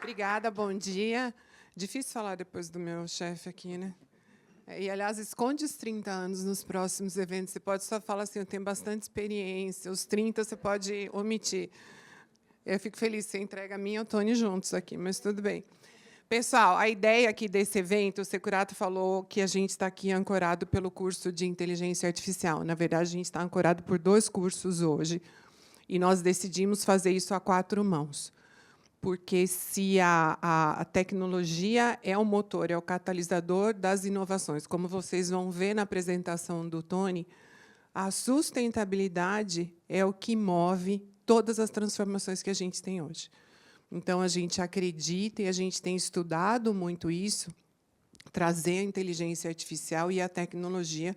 Obrigada, bom dia. Difícil falar depois do meu chefe aqui, né? E, aliás, esconde os 30 anos nos próximos eventos. Você pode só falar assim, eu tenho bastante experiência. Os 30 você pode omitir. Eu fico feliz, você entrega a mim e o Tony juntos aqui, mas tudo bem. Pessoal, a ideia aqui desse evento, o Securato falou que a gente está aqui ancorado pelo curso de inteligência artificial. Na verdade, a gente está ancorado por 2 cursos hoje, e nós decidimos fazer isso a 4 mãos. Porque se a tecnologia é o motor, é o catalisador das inovações, como vocês vão ver na apresentação do Tony, a sustentabilidade é o que move todas as transformações que a gente tem hoje. Então, a gente acredita e a gente tem estudado muito isso, trazer a inteligência artificial e a tecnologia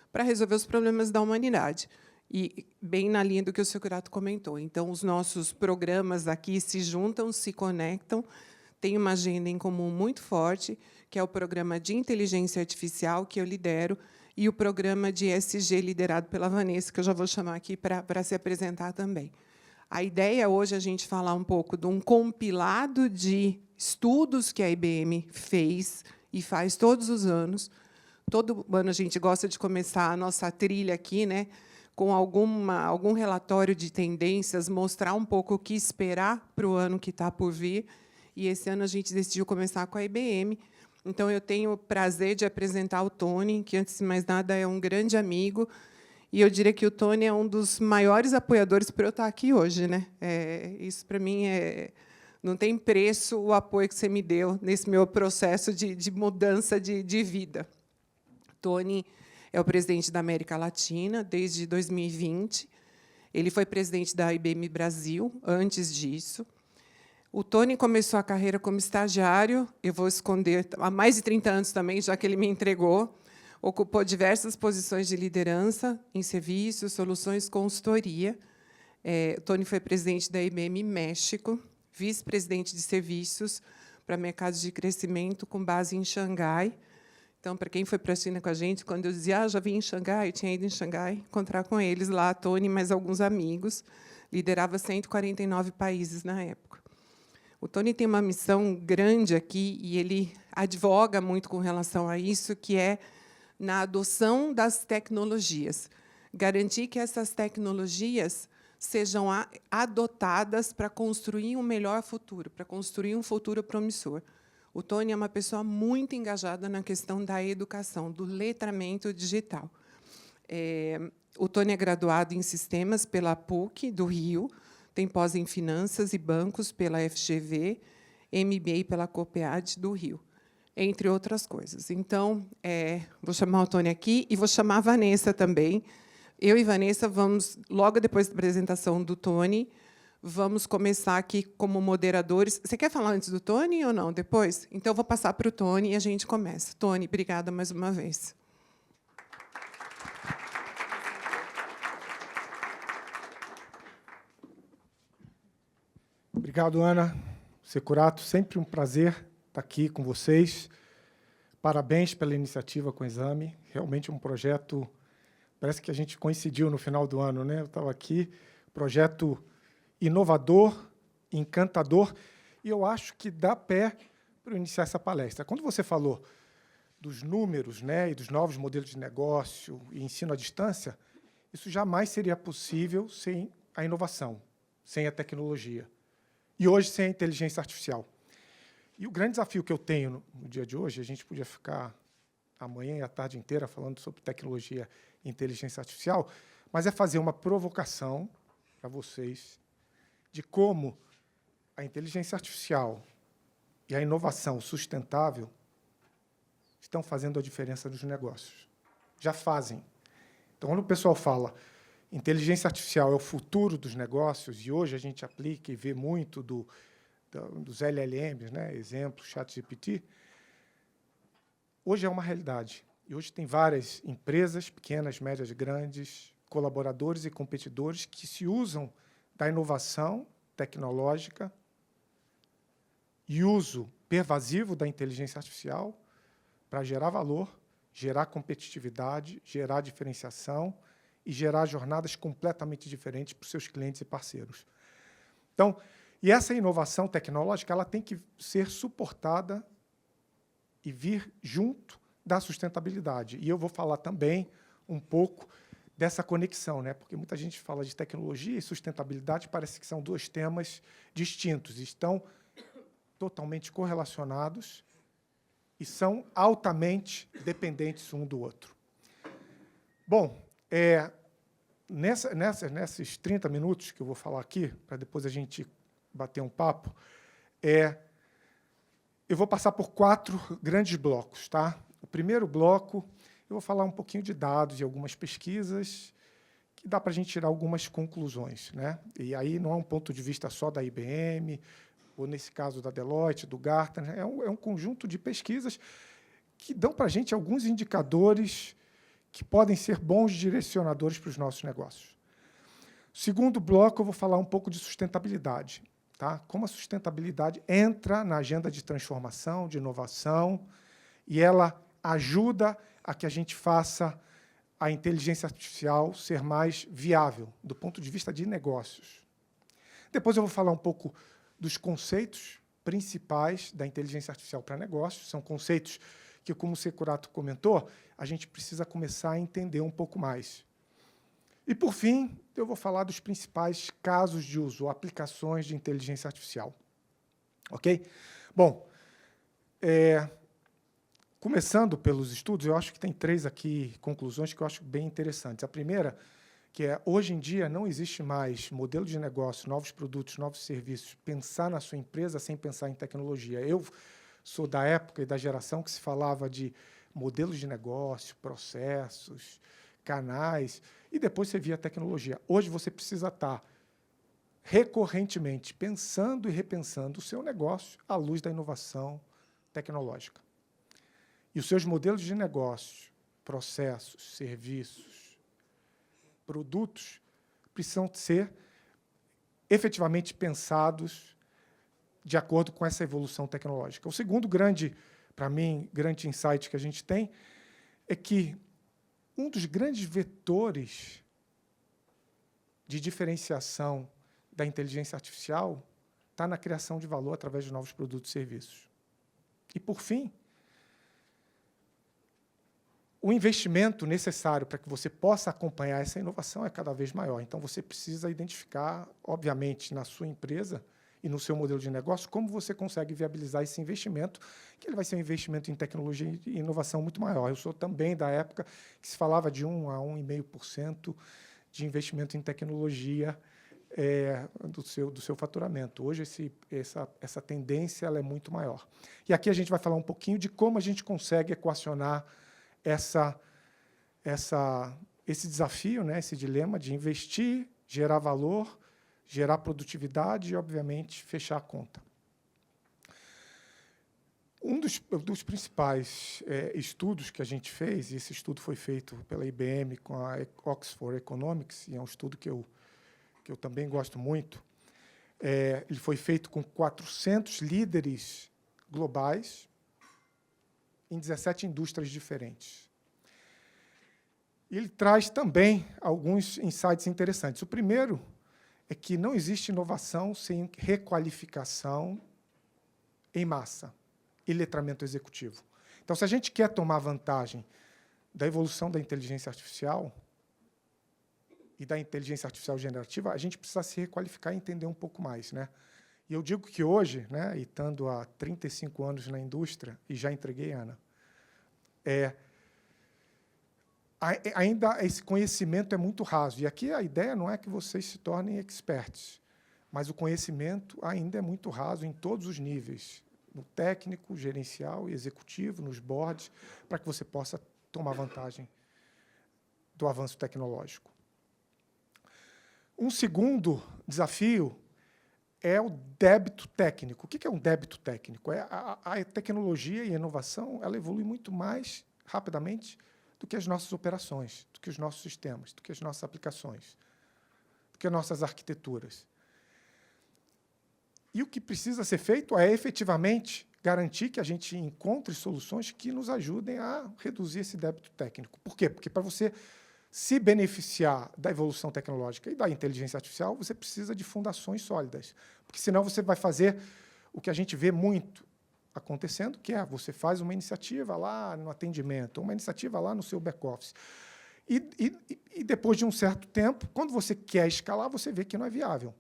para resolver os problemas da humanidade. E bem na linha do que o Securato comentou. Então, os nossos programas aqui se juntam, se conectam, têm uma agenda em comum muito forte, que é o programa de inteligência artificial, que eu lidero, e o programa de ESG, liderado pela Vanessa, que eu já vou chamar aqui para se apresentar também. A ideia hoje é a gente falar um pouco de um compilado de estudos que a IBM fez e faz todos os anos. Todo ano a gente gosta de começar a nossa trilha aqui, né, com algum relatório de tendências, mostrar um pouco o que esperar para o ano que está por vir. E esse ano a gente decidiu começar com a IBM. Então, eu tenho o prazer de apresentar o Tony, que, antes de mais nada, é um grande amigo. E eu diria que o Tony é um dos maiores apoiadores para eu estar aqui hoje, né? Isso, para mim, não tem preço o apoio que você me deu nesse meu processo de mudança de vida. Tony é o presidente da América Latina desde 2020. Ele foi presidente da IBM Brasil antes disso. O Tony começou a carreira como estagiário, eu vou esconder, há mais de 30 anos também, já que ele me entregou. Ocupou diversas posições de liderança em serviços, soluções, consultoria. O Tony foi presidente da IBM México, vice-presidente de serviços para mercados de crescimento com base em Xangai. Então, para quem foi para a China com a gente, quando eu dizia já vim em Xangai, eu tinha ido em Xangai, encontrar com eles lá, Tony e mais alguns amigos. Liderava 149 países na época. O Tony tem uma missão grande aqui, e ele advoga muito com relação a isso, que é na adoção das tecnologias. Garantir que essas tecnologias sejam adotadas para construir um melhor futuro, para construir um futuro promissor. O Tony é uma pessoa muito engajada na questão da educação, do letramento digital. O Tony é graduado em Sistemas pela PUC do Rio, tem pós em Finanças e Bancos pela FGV, MBA pela COPEAD do Rio, entre outras coisas. Então, vou chamar o Tony aqui e vou chamar a Vanessa também. Eu e Vanessa vamos, logo depois da apresentação do Tony, vamos começar aqui como moderadores. Você quer falar antes do Tony ou não? Depois? Então, eu vou passar para o Tony e a gente começa. Tony, obrigada mais uma vez. Obrigado, Ana. Securato, sempre um prazer estar aqui com vocês. Parabéns pela iniciativa com o exame. Realmente um projeto, parece que a gente coincidiu no final do ano, né? Eu estava aqui, projeto inovador, encantador, e eu acho que dá pé para iniciar essa palestra. Quando você falou dos números, né, e dos novos modelos de negócio e ensino à distância, isso jamais seria possível sem a inovação, sem a tecnologia. E hoje, sem a inteligência artificial. E o grande desafio que eu tenho no dia de hoje, a gente podia ficar a manhã e a tarde inteira falando sobre tecnologia e inteligência artificial, mas é fazer uma provocação para vocês de como a inteligência artificial e a inovação sustentável estão fazendo a diferença nos negócios. Já fazem. Então, quando o pessoal fala inteligência artificial é o futuro dos negócios, e hoje a gente aplica e vê muito dos LLMs, né? Exemplo, ChatGPT, hoje é uma realidade. E hoje tem várias empresas, pequenas, médias, grandes, colaboradores e competidores que se usam da inovação tecnológica e uso pervasivo da inteligência artificial para gerar valor, gerar competitividade, gerar diferenciação e gerar jornadas completamente diferentes para os seus clientes e parceiros. Então, E essa inovação tecnológica ela tem que ser suportada e vir junto da sustentabilidade. E eu vou falar também um pouco dessa conexão, né? Porque muita gente fala de tecnologia e sustentabilidade, parece que são dois temas distintos, estão totalmente correlacionados e são altamente dependentes um do outro. Bom, nesses 30 minutos que eu vou falar aqui, para depois a gente bater um papo, eu vou passar por 4 grandes blocos. Tá? O primeiro bloco, eu vou falar um pouquinho de dados e algumas pesquisas, que dá para a gente tirar algumas conclusões. Né? E aí não é um ponto de vista só da IBM, ou, nesse caso, da Deloitte, do Gartner, é um conjunto de pesquisas que dão para a gente alguns indicadores que podem ser bons direcionadores para os nossos negócios. Segundo bloco, eu vou falar um pouco de sustentabilidade. Tá? Como a sustentabilidade entra na agenda de transformação, de inovação, e ela ajuda a que a gente faça a inteligência artificial ser mais viável, do ponto de vista de negócios. Depois eu vou falar um pouco dos conceitos principais da inteligência artificial para negócios. São conceitos que, como o Securato comentou, a gente precisa começar a entender um pouco mais. E, por fim, eu vou falar dos principais casos de uso, aplicações de inteligência artificial. Ok? Bom, começando pelos estudos, eu acho que tem 3 aqui conclusões que eu acho bem interessantes. A primeira, que hoje em dia não existe mais modelo de negócio, novos produtos, novos serviços, pensar na sua empresa sem pensar em tecnologia. Eu sou da época e da geração que se falava de modelos de negócio, processos, canais, e depois você via a tecnologia. Hoje você precisa estar recorrentemente pensando e repensando o seu negócio à luz da inovação tecnológica. E os seus modelos de negócio, processos, serviços, produtos, precisam ser efetivamente pensados de acordo com essa evolução tecnológica. O segundo para mim, grande insight que a gente tem é que um dos grandes vetores de diferenciação da inteligência artificial está na criação de valor através de novos produtos e serviços. E, por fim, o investimento necessário para que você possa acompanhar essa inovação é cada vez maior. Então, você precisa identificar, obviamente, na sua empresa e no seu modelo de negócio, como você consegue viabilizar esse investimento, que ele vai ser um investimento em tecnologia e inovação muito maior. Eu sou também da época que se falava de 1 a 1,5% de investimento em tecnologia do seu faturamento. Hoje, essa tendência ela é muito maior. E aqui a gente vai falar um pouquinho de como a gente consegue equacionar esse desafio, né, esse dilema de investir, gerar valor, gerar produtividade e, obviamente, fechar a conta. Um dos principais estudos que a gente fez, e esse estudo foi feito pela IBM com a Oxford Economics, e é um estudo que eu também gosto muito, ele foi feito com 400 líderes globais em 17 indústrias diferentes. Ele traz também alguns insights interessantes. O primeiro é que não existe inovação sem requalificação em massa e letramento executivo. Então, se a gente quer tomar vantagem da evolução da inteligência artificial e da inteligência artificial generativa, a gente precisa se requalificar e entender um pouco mais. Né? E eu digo que hoje, né, e estando há 35 anos na indústria, e já entreguei, Ana, ainda esse conhecimento é muito raso. E aqui a ideia não é que vocês se tornem experts, mas o conhecimento ainda é muito raso em todos os níveis, no técnico, gerencial e executivo, nos boards, para que você possa tomar vantagem do avanço tecnológico. Um segundo desafio é o débito técnico. O que é um débito técnico? A tecnologia e a inovação ela evolui muito mais rapidamente do que as nossas operações, do que os nossos sistemas, do que as nossas aplicações, do que as nossas arquiteturas. E o que precisa ser feito é, efetivamente, garantir que a gente encontre soluções que nos ajudem a reduzir esse débito técnico. Por quê? Porque, para você se beneficiar da evolução tecnológica e da inteligência artificial, você precisa de fundações sólidas. Porque, senão, você vai fazer o que a gente vê muito acontecendo, que é você faz uma iniciativa lá no atendimento, uma iniciativa lá no seu back-office. E, depois de um certo tempo, quando você quer escalar, você vê que não é viável.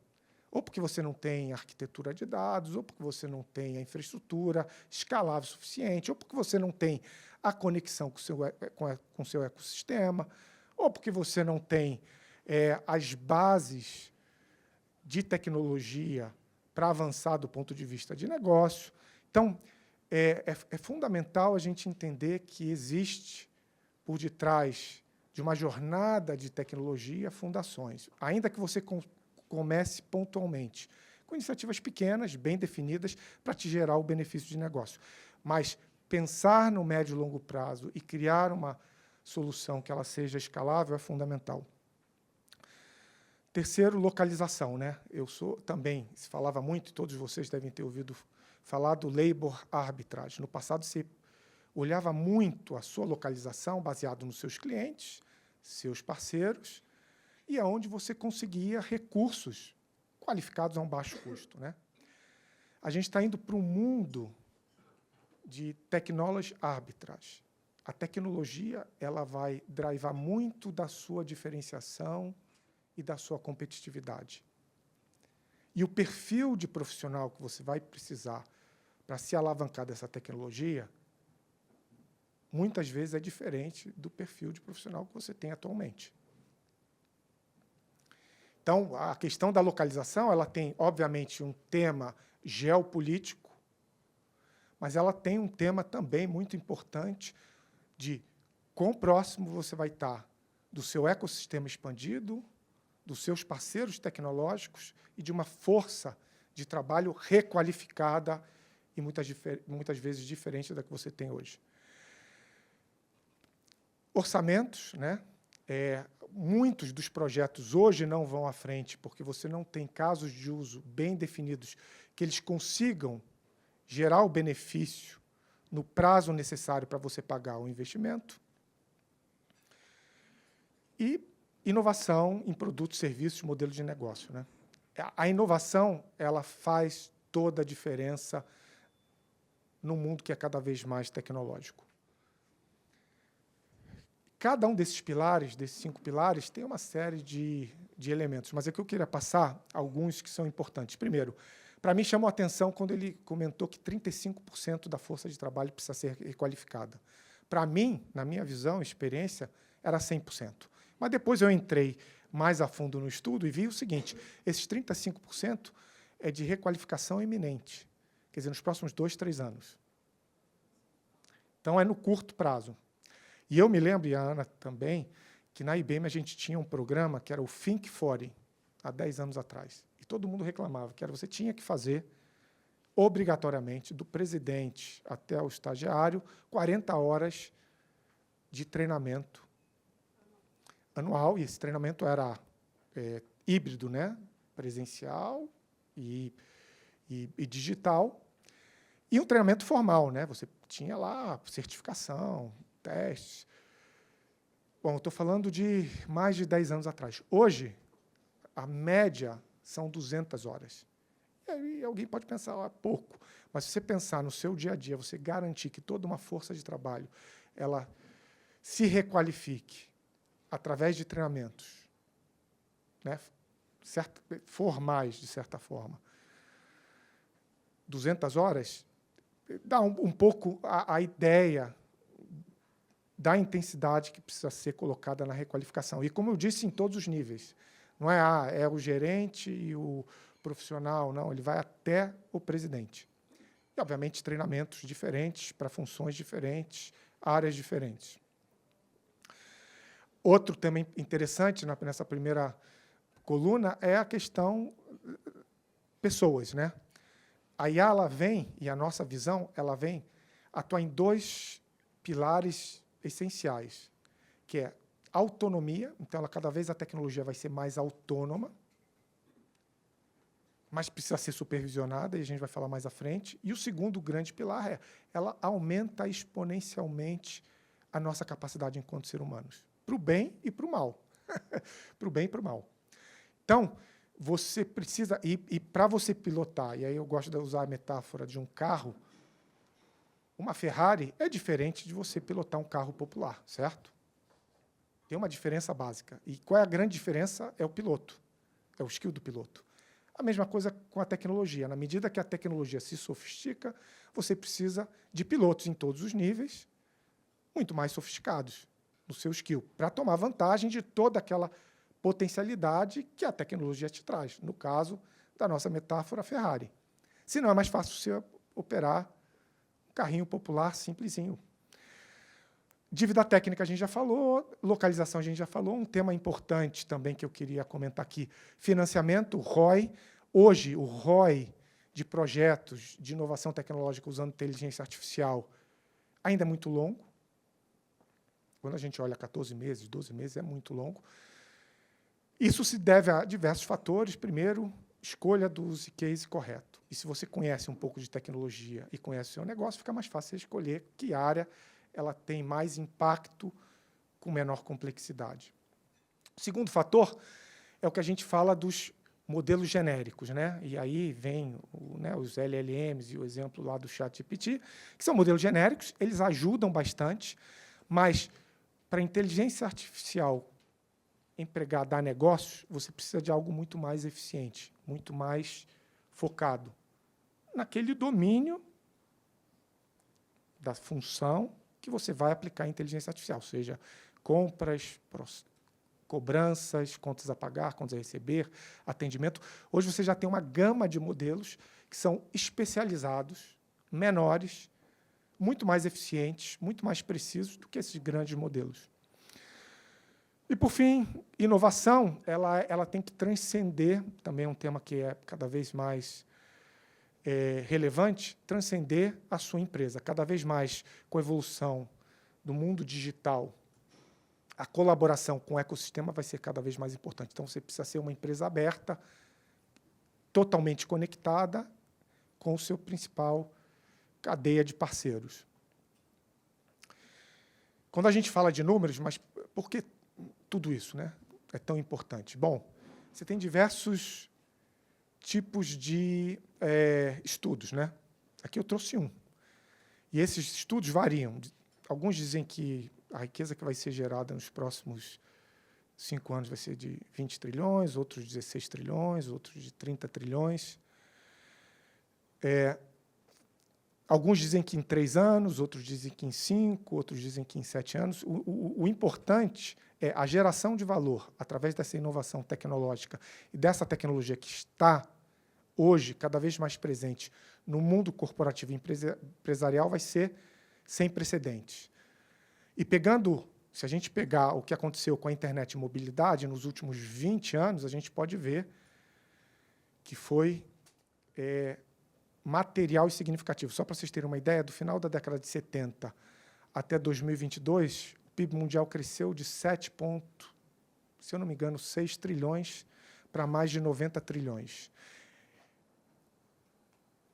Ou porque você não tem arquitetura de dados, ou porque você não tem a infraestrutura escalável suficiente, ou porque você não tem a conexão com o seu ecossistema, ou porque você não tem as bases de tecnologia para avançar do ponto de vista de negócio. Então, é fundamental a gente entender que existe, por detrás de uma jornada de tecnologia, fundações. Ainda que você comece pontualmente, com iniciativas pequenas, bem definidas, para te gerar o benefício de negócio. Mas pensar no médio e longo prazo e criar uma solução que ela seja escalável é fundamental. Terceiro, localização, né? Eu sou também, se falava muito, todos vocês devem ter ouvido falar do labor arbitrage. No passado, você olhava muito a sua localização baseado nos seus clientes, seus parceiros, e aonde você conseguia recursos qualificados a um baixo custo, né? A gente está indo para um mundo de technology arbitrage. A tecnologia ela vai drivar muito da sua diferenciação e da sua competitividade. E o perfil de profissional que você vai precisar para se alavancar dessa tecnologia, muitas vezes é diferente do perfil de profissional que você tem atualmente. Então, a questão da localização, ela tem, obviamente, um tema geopolítico, mas ela tem um tema também muito importante de quão próximo você vai estar do seu ecossistema expandido, dos seus parceiros tecnológicos e de uma força de trabalho requalificada e muitas vezes diferente da que você tem hoje. Orçamentos, né? Muitos dos projetos hoje não vão à frente porque você não tem casos de uso bem definidos que eles consigam gerar o benefício no prazo necessário para você pagar o investimento. E inovação em produtos, serviços, modelo de negócio, né? A inovação ela faz toda a diferença num mundo que é cada vez mais tecnológico. Cada um desses pilares, desses 5 pilares, tem uma série de elementos, mas é que eu queria passar alguns que são importantes. Primeiro, para mim chamou a atenção quando ele comentou que 35% da força de trabalho precisa ser requalificada. Para mim, na minha visão, experiência, era 100%. Mas depois eu entrei mais a fundo no estudo e vi o seguinte, esses 35% é de requalificação iminente, quer dizer, nos próximos 2, 3 anos. Então, é no curto prazo. E eu me lembro, e a Ana também, que na IBM a gente tinha um programa que era o Think 40, há 10 anos atrás. E todo mundo reclamava que você tinha que fazer, obrigatoriamente, do presidente até o estagiário, 40 horas de treinamento anual, e esse treinamento era híbrido, né? Presencial e digital, e um treinamento formal, né? Você tinha lá certificação, testes. Bom, estou falando de mais de 10 anos atrás. Hoje, a média são 200 horas. E aí alguém pode pensar, pouco. Mas se você pensar no seu dia a dia, você garantir que toda uma força de trabalho ela se requalifique através de treinamentos, né, formais, de certa forma. 200 horas dá um pouco a ideia da intensidade que precisa ser colocada na requalificação. E, como eu disse, em todos os níveis. Não é o gerente e o profissional, não, ele vai até o presidente. E, obviamente, treinamentos diferentes, para funções diferentes, áreas diferentes. Outro tema interessante nessa primeira coluna é a questão pessoas, né? A IA ela vem, e a nossa visão, ela vem atuar em 2 pilares essenciais, que é autonomia, então cada vez a tecnologia vai ser mais autônoma, mas precisa ser supervisionada, e a gente vai falar mais à frente. E o segundo grande pilar ela aumenta exponencialmente a nossa capacidade enquanto seres humanos, para o bem e para o mal. Para o bem e para o mal. Então, você precisa... E para você pilotar, e aí eu gosto de usar a metáfora de um carro, uma Ferrari é diferente de você pilotar um carro popular, certo? Tem uma diferença básica. E qual é a grande diferença? É o piloto. É o skill do piloto. A mesma coisa com a tecnologia. Na medida que a tecnologia se sofistica, você precisa de pilotos em todos os níveis, muito mais sofisticados no seu skill, para tomar vantagem de toda aquela potencialidade que a tecnologia te traz. No caso da nossa metáfora, Ferrari. Senão é mais fácil você operar um carrinho popular simplesinho. Dívida técnica a gente já falou, localização a gente já falou, um tema importante também que eu queria comentar aqui, financiamento, ROI. Hoje, o ROI de projetos de inovação tecnológica usando inteligência artificial ainda é muito longo. Quando a gente olha 14 meses, 12 meses, é muito longo. Isso se deve a diversos fatores. Primeiro, escolha do use case correto. E se você conhece um pouco de tecnologia e conhece o seu negócio, fica mais fácil você escolher que área ela tem mais impacto com menor complexidade. O segundo fator é o que a gente fala dos modelos genéricos, né? E aí vem os LLMs e o exemplo lá do ChatGPT, que são modelos genéricos, eles ajudam bastante, mas para a inteligência artificial empregar, dar negócios, você precisa de algo muito mais eficiente, muito mais focado naquele domínio da função que você vai aplicar a inteligência artificial, seja compras, cobranças, contas a pagar, contas a receber, atendimento. Hoje você já tem uma gama de modelos que são especializados, menores, muito mais eficientes, muito mais precisos do que esses grandes modelos. E, por fim, inovação, ela tem que transcender, também é um tema que é cada vez mais relevante, transcender a sua empresa. Cada vez mais, com a evolução do mundo digital, a colaboração com o ecossistema vai ser cada vez mais importante. Então, você precisa ser uma empresa aberta, totalmente conectada com o seu principal cadeia de parceiros. Quando a gente fala de números, mas por que tudo isso, né, é tão importante? Bom, você tem diversos tipos de estudos, né? Aqui eu trouxe um. E esses estudos variam. Alguns dizem que a riqueza que vai ser gerada nos próximos 5 anos vai ser de 20 trilhões, outros de 16 trilhões, outros de 30 trilhões. Alguns dizem que em 3 anos, outros dizem que em 5, outros dizem que em 7 anos. O importante é a geração de valor através dessa inovação tecnológica e dessa tecnologia que está hoje cada vez mais presente no mundo corporativo e empresarial vai ser sem precedentes. E se a gente pegar o que aconteceu com a internet e mobilidade nos últimos 20 anos, a gente pode ver que foi material e significativo. Só para vocês terem uma ideia, do final da década de 70 até 2022, o PIB mundial cresceu de 7, se eu não me engano, 6 trilhões para mais de 90 trilhões.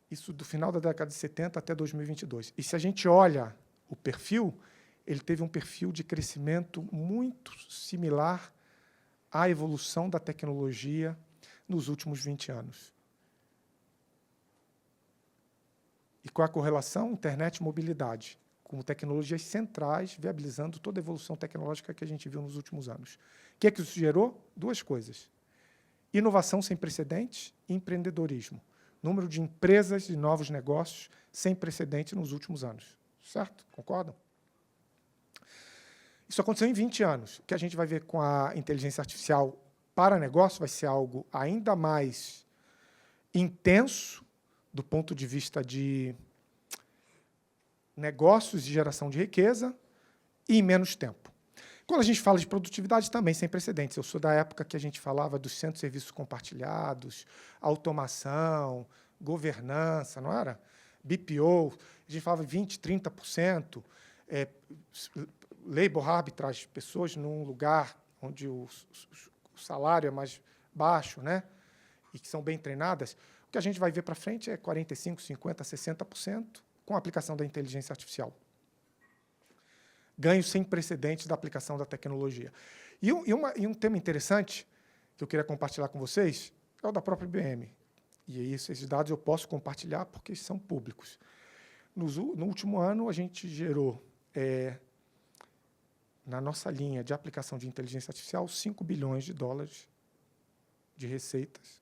Isso do final da década de 70 até 2022. E se a gente olha o perfil, ele teve um perfil de crescimento muito similar à evolução da tecnologia nos últimos 20 anos. E qual a correlação? Internet e mobilidade, como tecnologias centrais, viabilizando toda a evolução tecnológica que a gente viu nos últimos anos. O que é que isso gerou? 2 coisas. Inovação sem precedentes e empreendedorismo. Número de empresas e novos negócios sem precedentes nos últimos anos. Certo? Concordam? Isso aconteceu em 20 anos. O que a gente vai ver com a inteligência artificial para negócio vai ser algo ainda mais intenso do ponto de vista de negócios e geração de riqueza e em menos tempo. Quando a gente fala de produtividade, também sem precedentes. Eu sou da época que a gente falava dos centros de serviços compartilhados, automação, governança, não era? BPO, a gente falava 20%, 30%, labor arbitrage, pessoas num lugar onde o salário é mais baixo, né? E que são bem treinadas. O que a gente vai ver para frente é 45%, 50%, 60% com a aplicação da inteligência artificial. Ganho sem precedentes da aplicação da tecnologia. E um tema interessante que eu queria compartilhar com vocês, é o da própria IBM. E aí, esses dados eu posso compartilhar porque são públicos. No último ano, a gente gerou, na nossa linha de aplicação de inteligência artificial, 5 bilhões de dólares de receitas.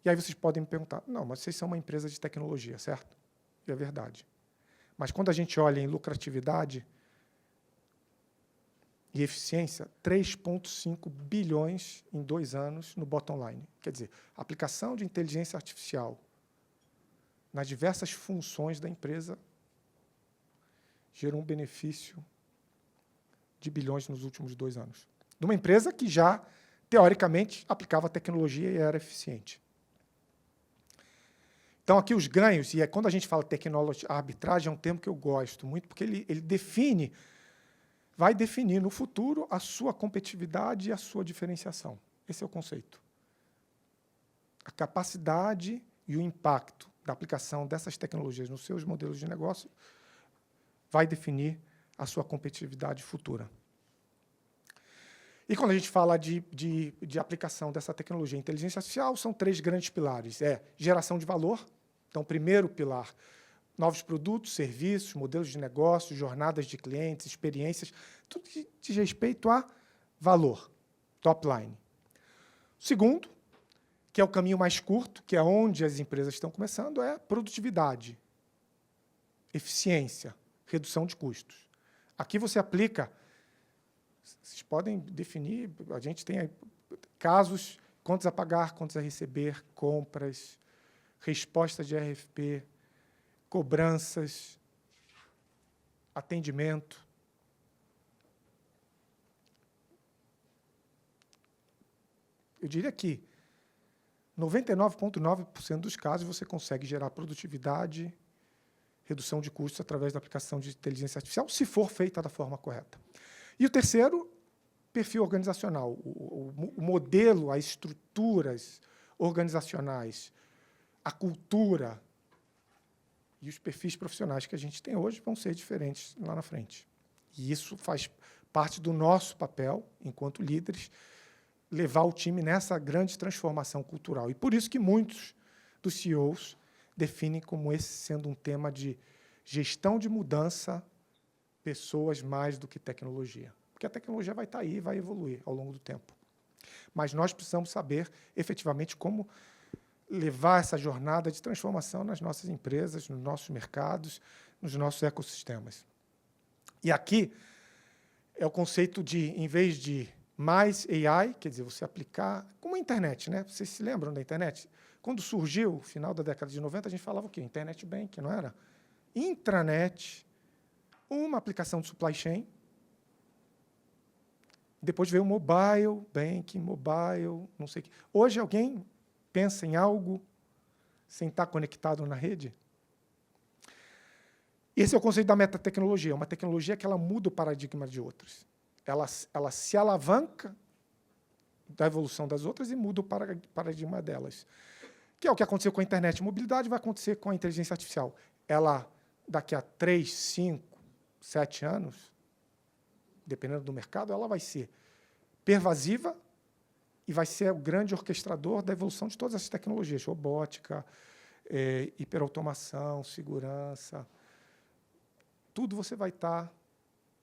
E aí vocês podem me perguntar, não, mas vocês são uma empresa de tecnologia, certo? E é verdade. Mas quando a gente olha em lucratividade e eficiência, 3,5 bilhões em 2 anos no bottom line. Quer dizer, a aplicação de inteligência artificial nas diversas funções da empresa gerou um benefício de bilhões nos últimos 2 anos. De uma empresa que já, teoricamente, aplicava tecnologia e era eficiente. Então, aqui os ganhos, e quando a gente fala technology arbitrage, é um termo que eu gosto muito, porque ele define, vai definir no futuro a sua competitividade e a sua diferenciação. Esse é o conceito. A capacidade e o impacto da aplicação dessas tecnologias nos seus modelos de negócio vai definir a sua competitividade futura. E quando a gente fala de aplicação dessa tecnologia em inteligência artificial, são 3 grandes pilares. Geração de valor. Então, primeiro pilar, novos produtos, serviços, modelos de negócio, jornadas de clientes, experiências, tudo que diz respeito a valor, top line. Segundo, que é o caminho mais curto, que é onde as empresas estão começando, é produtividade, eficiência, redução de custos. Aqui você aplica, vocês podem definir, a gente tem aí casos, contas a pagar, contas a receber, compras, resposta de RFP, cobranças, atendimento. Eu diria que 99,9% dos casos você consegue gerar produtividade, redução de custos através da aplicação de inteligência artificial, se for feita da forma correta. E o terceiro, perfil organizacional. O modelo, as estruturas organizacionais, a cultura e os perfis profissionais que a gente tem hoje vão ser diferentes lá na frente. E isso faz parte do nosso papel, enquanto líderes, levar o time nessa grande transformação cultural. E por isso que muitos dos CEOs definem como esse sendo um tema de gestão de mudança, pessoas mais do que tecnologia. Porque a tecnologia vai estar aí e vai evoluir ao longo do tempo. Mas nós precisamos saber, efetivamente, como levar essa jornada de transformação nas nossas empresas, nos nossos mercados, nos nossos ecossistemas. E aqui é o conceito de, em vez de mais AI, quer dizer, você aplicar, como a internet, né? Vocês se lembram da internet? Quando surgiu, no final da década de 90, a gente falava o quê? Internet Bank, não era? Intranet, uma aplicação de supply chain. Depois veio o mobile banking, mobile, não sei o quê. Hoje alguém pensa em algo sem estar conectado na rede? Esse é o conceito da metatecnologia, uma tecnologia que ela muda o paradigma de outras. Ela se alavanca da evolução das outras e muda o paradigma delas. Que é o que aconteceu com a internet. Mobilidade vai acontecer com a inteligência artificial. Ela, daqui a 3, 5, 7 anos, dependendo do mercado, ela vai ser pervasiva e vai ser o grande orquestrador da evolução de todas essas tecnologias, robótica, hiperautomação, segurança. Tudo você vai estar,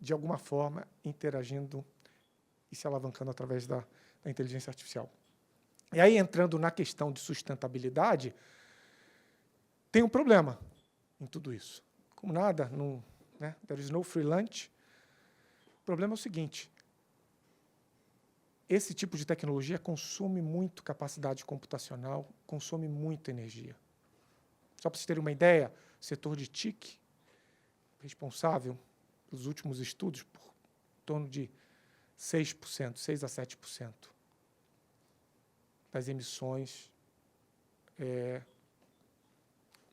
de alguma forma, interagindo e se alavancando através da inteligência artificial. E aí, entrando na questão de sustentabilidade, tem um problema em tudo isso. Como nada, né? There is no free lunch. O problema é o seguinte: esse tipo de tecnologia consome muito capacidade computacional, consome muita energia. Só para vocês terem uma ideia, o setor de TIC, responsável, pelos últimos estudos, por em torno de 6%, 6% a 7% das emissões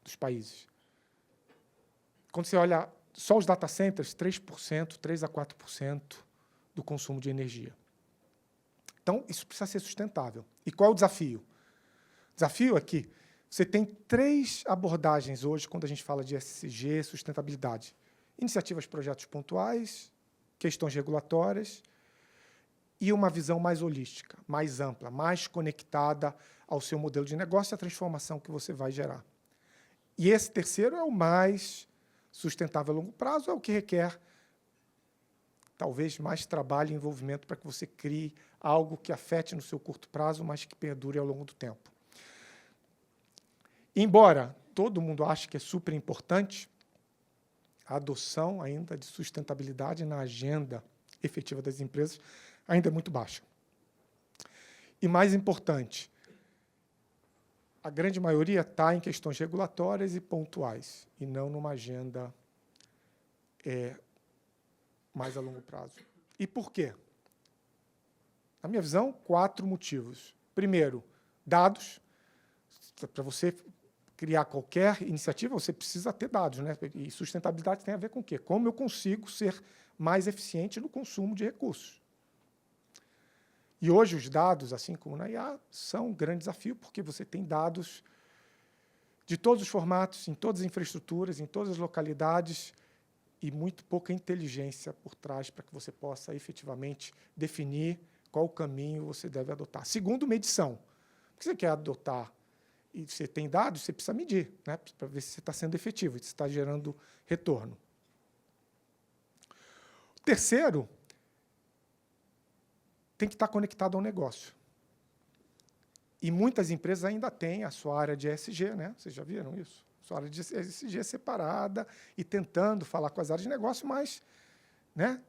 dos países. Quando você olha só os data centers, 3%, 3% a 4% do consumo de energia. Então, isso precisa ser sustentável. E qual é o desafio? O desafio é que você tem 3 abordagens hoje quando a gente fala de ESG, sustentabilidade. Iniciativas, projetos pontuais, questões regulatórias e uma visão mais holística, mais ampla, mais conectada ao seu modelo de negócio e à transformação que você vai gerar. E esse terceiro é o mais sustentável a longo prazo, é o que requer talvez mais trabalho e envolvimento para que você crie algo que afete no seu curto prazo, mas que perdure ao longo do tempo. Embora todo mundo ache que é super importante, a adoção ainda de sustentabilidade na agenda efetiva das empresas ainda é muito baixa. E, mais importante, a grande maioria está em questões regulatórias e pontuais, e não numa agenda mais a longo prazo. E por quê? Na minha visão, 4 motivos. Primeiro, dados. Para você criar qualquer iniciativa, você precisa ter dados, né? E sustentabilidade tem a ver com o quê? Como eu consigo ser mais eficiente no consumo de recursos. E hoje os dados, assim como na IA, são um grande desafio, porque você tem dados de todos os formatos, em todas as infraestruturas, em todas as localidades, e muito pouca inteligência por trás para que você possa efetivamente definir qual caminho você deve adotar. Segundo, medição. Porque você quer adotar e você tem dados, você precisa medir, né, para ver se você está sendo efetivo, se está gerando retorno. O terceiro, tem que estar conectado ao negócio. E muitas empresas ainda têm a sua área de ESG, né? Vocês já viram isso? Sua área de ESG separada e tentando falar com as áreas de negócio, mas, né,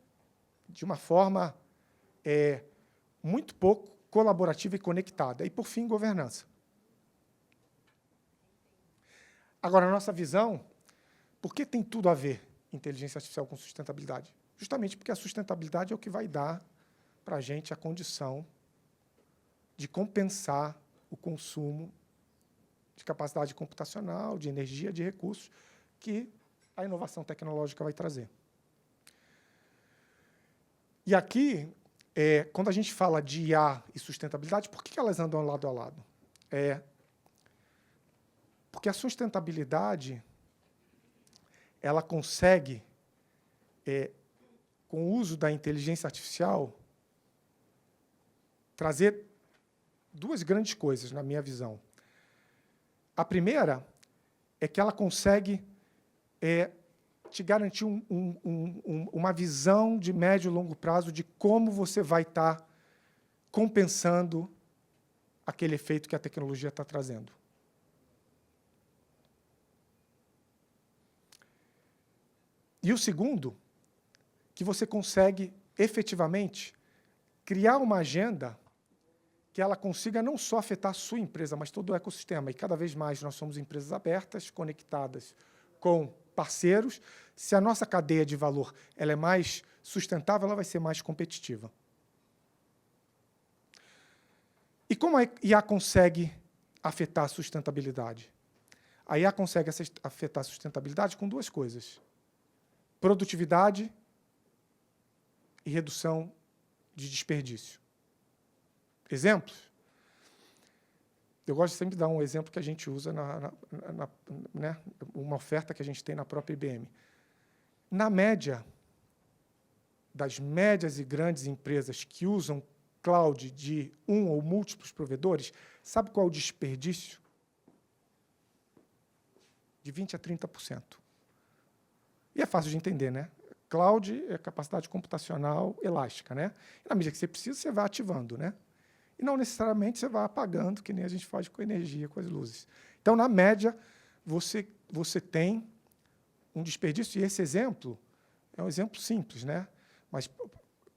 de uma forma muito pouco colaborativa e conectada. E, por fim, governança. Agora, a nossa visão, por que tem tudo a ver inteligência artificial com sustentabilidade? Justamente porque a sustentabilidade é o que vai dar para a gente a condição de compensar o consumo de capacidade computacional, de energia, de recursos, que a inovação tecnológica vai trazer. E aqui, quando a gente fala de IA e sustentabilidade, por que elas andam lado a lado? Porque a sustentabilidade ela consegue, com o uso da inteligência artificial, trazer 2 grandes coisas, na minha visão. A primeira é que ela consegue te garantir uma visão de médio e longo prazo de como você vai estar compensando aquele efeito que a tecnologia está trazendo. E o segundo, que você consegue, efetivamente, criar uma agenda que ela consiga não só afetar a sua empresa, mas todo o ecossistema. E, cada vez mais, nós somos empresas abertas, conectadas com parceiros. Se a nossa cadeia de valor ela é mais sustentável, ela vai ser mais competitiva. E como a IA consegue afetar a sustentabilidade? A IA consegue afetar a sustentabilidade com 2 coisas. Produtividade e redução de desperdício. Exemplos? Eu gosto sempre de dar um exemplo que a gente usa né, uma oferta que a gente tem na própria IBM. Na média, das médias e grandes empresas que usam cloud de um ou múltiplos provedores, sabe qual é o desperdício? De 20% a 30%. E é fácil de entender, né? Cloud é capacidade computacional elástica, né? E, na medida que você precisa, você vai ativando, né? E não necessariamente você vai apagando, que nem a gente faz com energia, com as luzes. Então, na média, você tem um desperdício. E esse exemplo é um exemplo simples, né? Mas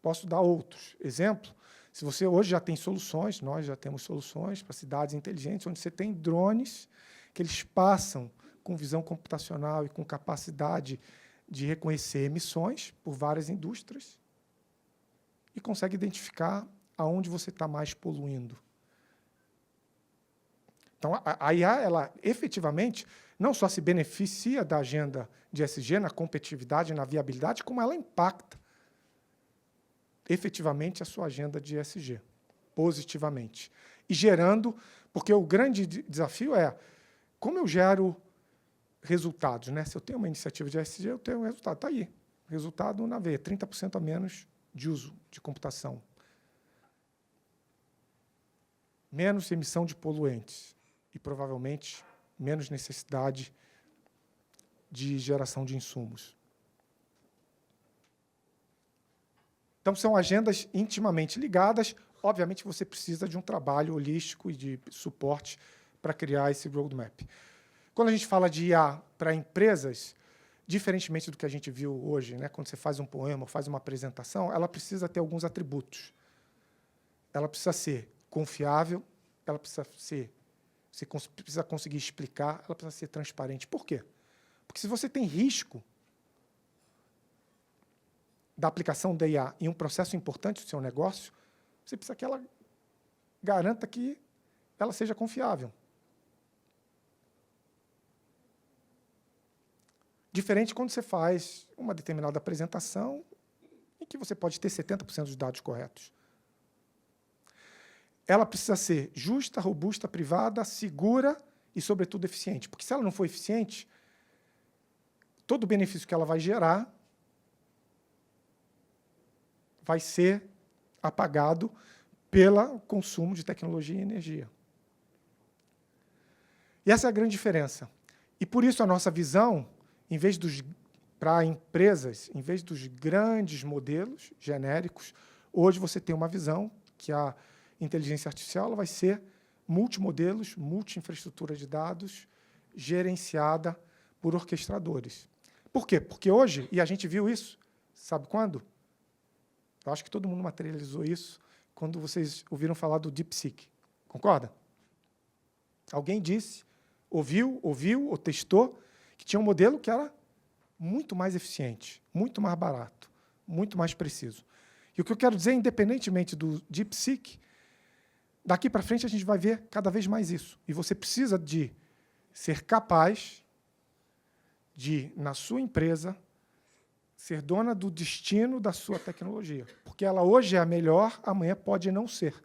posso dar outros. Exemplo, se você hoje já tem soluções, nós já temos soluções para cidades inteligentes, onde você tem drones que eles passam com visão computacional e com capacidade de reconhecer emissões por várias indústrias e consegue identificar aonde você está mais poluindo. Então, a IA, ela efetivamente, não só se beneficia da agenda de ESG na competitividade, na viabilidade, como ela impacta efetivamente a sua agenda de ESG, positivamente. E gerando, porque o grande desafio é como eu gero resultados, né? Se eu tenho uma iniciativa de ESG, eu tenho um resultado. Está aí. Resultado na veia, 30% a menos de uso de computação. menos emissão de poluentes e, provavelmente, menos necessidade de geração de insumos. Então, são agendas intimamente ligadas. Obviamente, você precisa de um trabalho holístico e de suporte para criar esse roadmap. Quando a gente fala de IA para empresas, diferentemente do que a gente viu hoje, né, quando você faz um poema ou faz uma apresentação, ela precisa ter alguns atributos. Ela precisa ser confiável, ela precisa ser, você precisa conseguir explicar, ela precisa ser transparente. Por quê? Porque se você tem risco da aplicação da IA em um processo importante do seu negócio, você precisa que ela garanta que ela seja confiável. Diferente quando você faz uma determinada apresentação em que você pode ter 70% dos dados corretos. Ela precisa ser justa, robusta, privada, segura e, sobretudo, eficiente. Porque se ela não for eficiente, todo o benefício que ela vai gerar vai ser apagado pelo consumo de tecnologia e energia. E essa é a grande diferença. E, por isso, a nossa visão, em vez para empresas, em vez dos grandes modelos genéricos, hoje você tem uma visão que a inteligência artificial ela vai ser multimodelos, multi-infraestrutura de dados, gerenciada por orquestradores. Por quê? Porque hoje, e a gente viu isso, sabe quando? Eu acho que todo mundo materializou isso quando vocês ouviram falar do DeepSeek. Concorda? Alguém disse, ouviu ou testou, que tinha um modelo que era muito mais eficiente, muito mais barato, muito mais preciso. E o que eu quero dizer, independentemente do DeepSeek, daqui para frente a gente vai ver cada vez mais isso. E você precisa de ser capaz de, na sua empresa, ser dona do destino da sua tecnologia. Porque ela hoje é a melhor, amanhã pode não ser.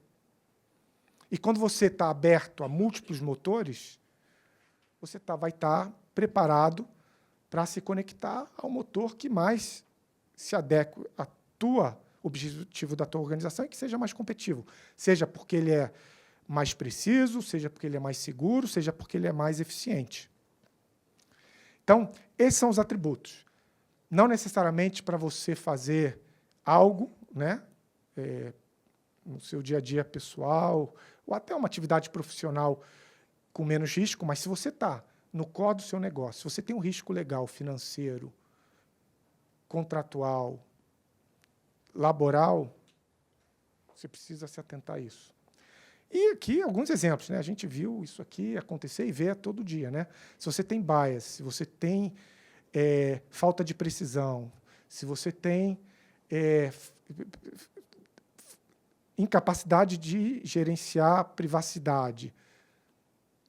E quando você está aberto a múltiplos motores, você vai estar preparado para se conectar ao motor que mais se adeque à tua objetivo da tua organização e que seja mais competitivo. Seja porque ele é mais preciso, seja porque ele é mais seguro, seja porque ele é mais eficiente. Então, esses são os atributos. Não necessariamente para você fazer algo, né, no seu dia a dia pessoal, ou até uma atividade profissional com menos risco, mas se você está no core do seu negócio, se você tem um risco legal, financeiro, contratual, laboral, você precisa se atentar a isso. E aqui alguns exemplos, né? A gente viu isso aqui acontecer e vê todo dia, né? Se você tem bias, se você tem falta de precisão, se você tem incapacidade de gerenciar privacidade,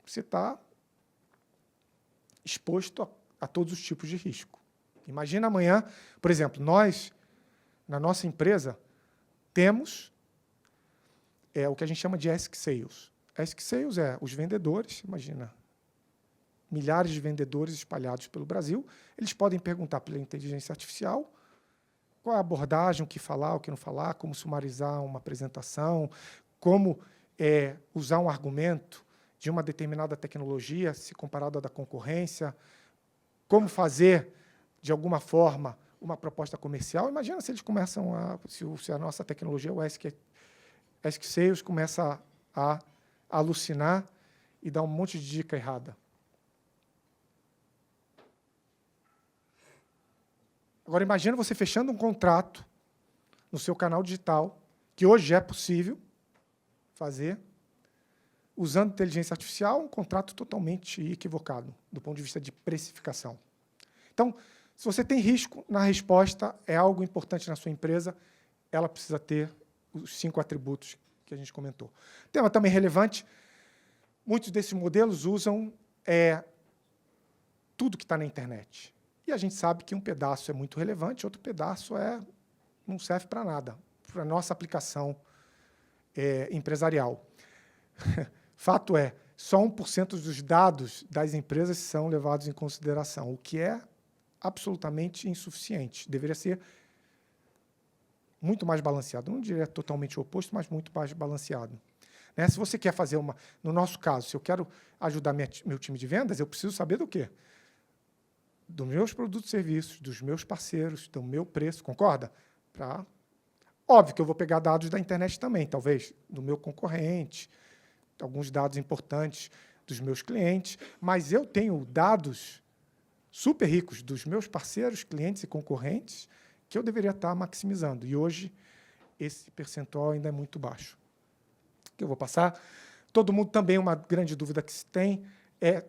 você está exposto a todos os tipos de risco. Imagina amanhã, por exemplo, nós, na nossa empresa, temos o que a gente chama de Ask Sales. Ask Sales é os vendedores, imagina, milhares de vendedores espalhados pelo Brasil, eles podem perguntar pela inteligência artificial qual é a abordagem, o que falar, o que não falar, como sumarizar uma apresentação, como usar um argumento de uma determinada tecnologia, se comparado à da concorrência, como fazer, de alguma forma, uma proposta comercial. Imagina se eles começam se a nossa tecnologia, o Ask Sales, começa a alucinar e dar um monte de dica errada. Agora, imagina você fechando um contrato no seu canal digital, que hoje é possível fazer, usando inteligência artificial, um contrato totalmente equivocado, do ponto de vista de precificação. Então, se você tem risco na resposta, é algo importante na sua empresa, ela precisa ter os 5 atributos que a gente comentou. Tema também relevante, muitos desses modelos usam tudo que está na internet. E a gente sabe que um pedaço é muito relevante, outro pedaço não serve para nada, para a nossa aplicação empresarial. Fato é, só 1% dos dados das empresas são levados em consideração, o que é absolutamente insuficiente. Deveria ser muito mais balanceado. Não diria totalmente o oposto, mas muito mais balanceado. Né? Se você quer fazer uma... No nosso caso, se eu quero ajudar meu time de vendas, eu preciso saber do quê? Dos meus produtos e serviços, dos meus parceiros, do meu preço, concorda? Óbvio que eu vou pegar dados da internet também, talvez do meu concorrente, alguns dados importantes dos meus clientes, mas eu tenho dados super ricos dos meus parceiros, clientes e concorrentes que eu deveria estar maximizando. E hoje esse percentual ainda é muito baixo. Que eu vou passar. Todo mundo também, uma grande dúvida que se tem é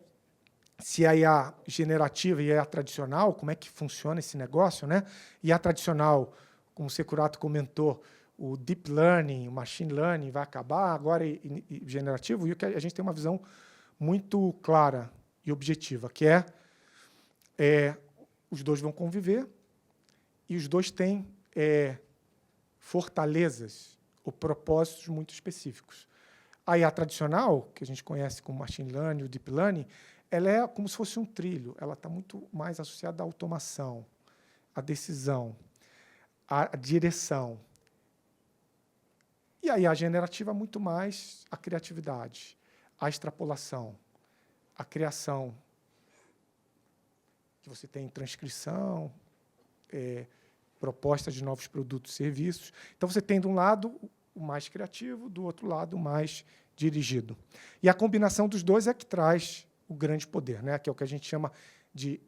se a IA generativa e a IA tradicional, como é que funciona esse negócio, né? IA tradicional, como o Securato comentou, o deep learning, o machine learning vai acabar, agora e generativo, e a gente tem uma visão muito clara e objetiva, que os dois vão conviver e os dois têm fortalezas ou propósitos muito específicos. A IA tradicional, que a gente conhece como machine learning, o deep learning, ela é como se fosse um trilho, ela está muito mais associada à automação, à decisão, à direção. E a IA generativa muito mais a criatividade, a extrapolação, a criação, que você tem transcrição, proposta de novos produtos e serviços. Então, você tem, de um lado, o mais criativo, do outro lado, o mais dirigido. E a combinação dos dois é que traz o grande poder, né? Que é o que a gente chama de